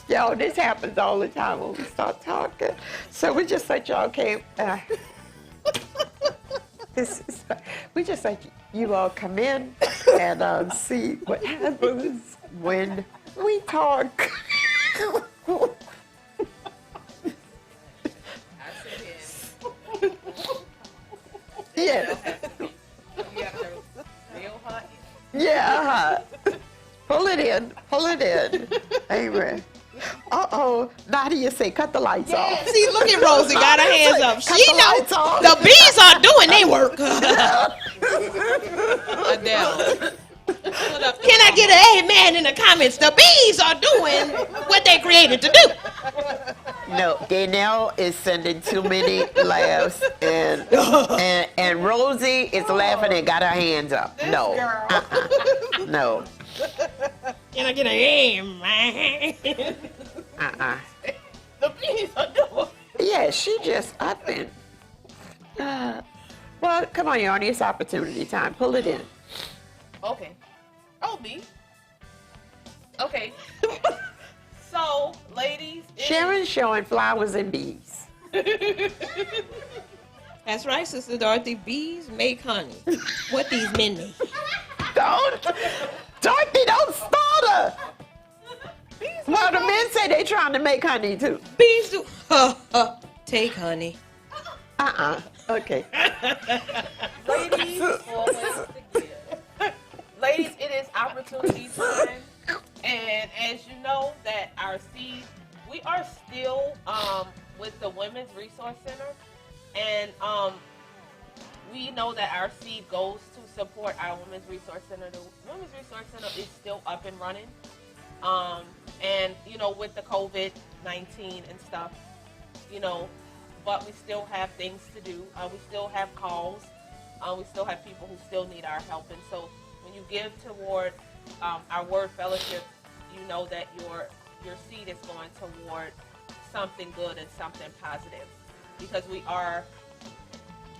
Yo, this happens all the time when we start talking. So we just let y'all we just let you all come in and see what happens when we talk. Yeah. Yeah. Pull it in. Amen. Uh-oh. Nadia say, cut the lights off. See, look at Rosie, got her hands up. Cut She the knows lights off. the bees are doing their work. Adele. Can I get an amen in the comments? The bees are doing what they created to do. No, Danielle is sending too many laughs, and Rosie is laughing and got her hands up. No, no. Can I get an amen? The bees are doing. Yeah, she just up and. Well, come on, Yarny, it's opportunity time. Pull it in. Okay. Oh, me. Okay. So, ladies. Sharon's showing flowers and bees. That's right, Sister Dorothy. Bees make honey. What these men make. Dorothy, don't start her. Well, the men say they trying to make honey too. Bees do. Take honey. Okay. Ladies, ladies, it is opportunity time. And as you know that our seed, we are still with the Women's Resource Center. And we know that our seed goes to support our Women's Resource Center. The Women's Resource Center is still up and running. And, you know, with the COVID-19 and stuff, you know, but we still have things to do. We still have calls. We still have people who still need our help. And so when you give toward our Word Fellowship, you know that your seed is going toward something good and something positive, because we are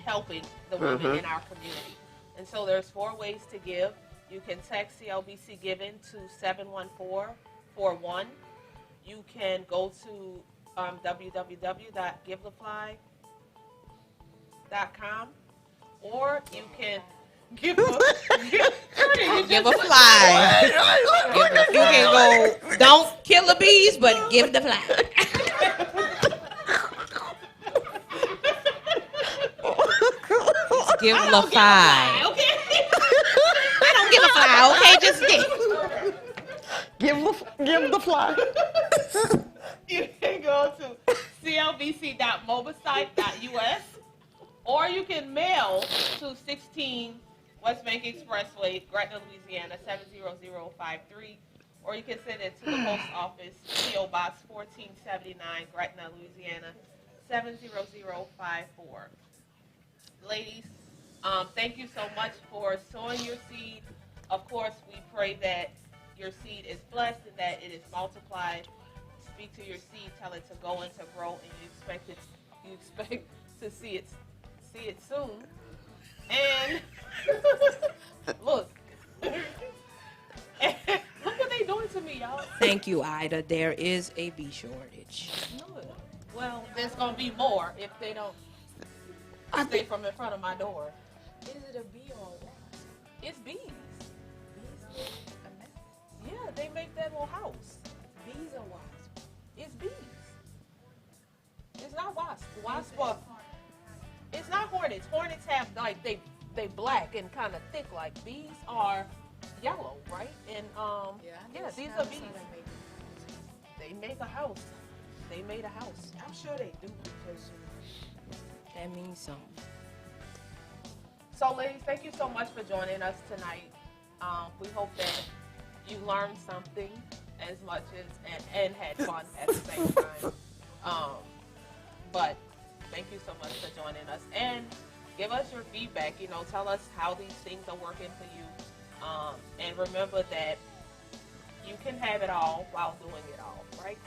helping the women in our community. And so there's 4 ways to give. You can text CLBC Giving to 71441. You can go to www.givethefly.com, or you can Give a Give a fly. You can go, don't kill the bees, but give the fly. Just give the fly. Okay? I don't give a fly, okay? Just Give the fly. You can go to clbc.mobisite.us, or you can mail to 16 West Bank Expressway, Gretna, Louisiana 70053, or you can send it to the post office, P.O. Box 1479, Gretna, Louisiana 70054. Ladies, thank you so much for sowing your seed. Of course, we pray that your seed is blessed and that it is multiplied. Speak to your seed, tell it to go and to grow, and you expect to see it soon. And look, look what they doing to me, y'all. Thank you, Ida. There is a bee shortage. Well, there's gonna be more if they don't stay from in front of my door. Is it a bee or a wasp? It's bees. Bees make a nest. Yeah, they make that little house. Bees or wasps? It's bees. It's not wasps. Wasps are. It's not hornets. Hornets have like they black and kind of thick. Like bees are yellow, right? And yeah, these are bees. They make a house. They made a house. I'm sure they do because That means something. So, ladies, thank you so much for joining us tonight. We hope that you learned something as much as and had fun at the same time. But thank you so much for joining us, and give us your feedback. You know, tell us how these things are working for you. And remember that you can have it all while doing it all, right?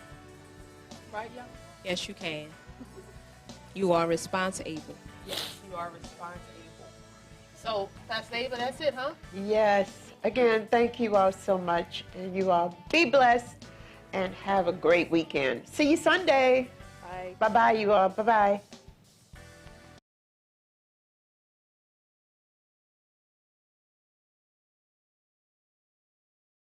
Right, y'all? Yes, you can. You are responsible. Yes, you are responsible. So, Pastor Ava, that's it, huh? Yes. Again, thank you all so much. And you all be blessed and have a great weekend. See you Sunday. Bye. Bye-bye, you all. Bye-bye.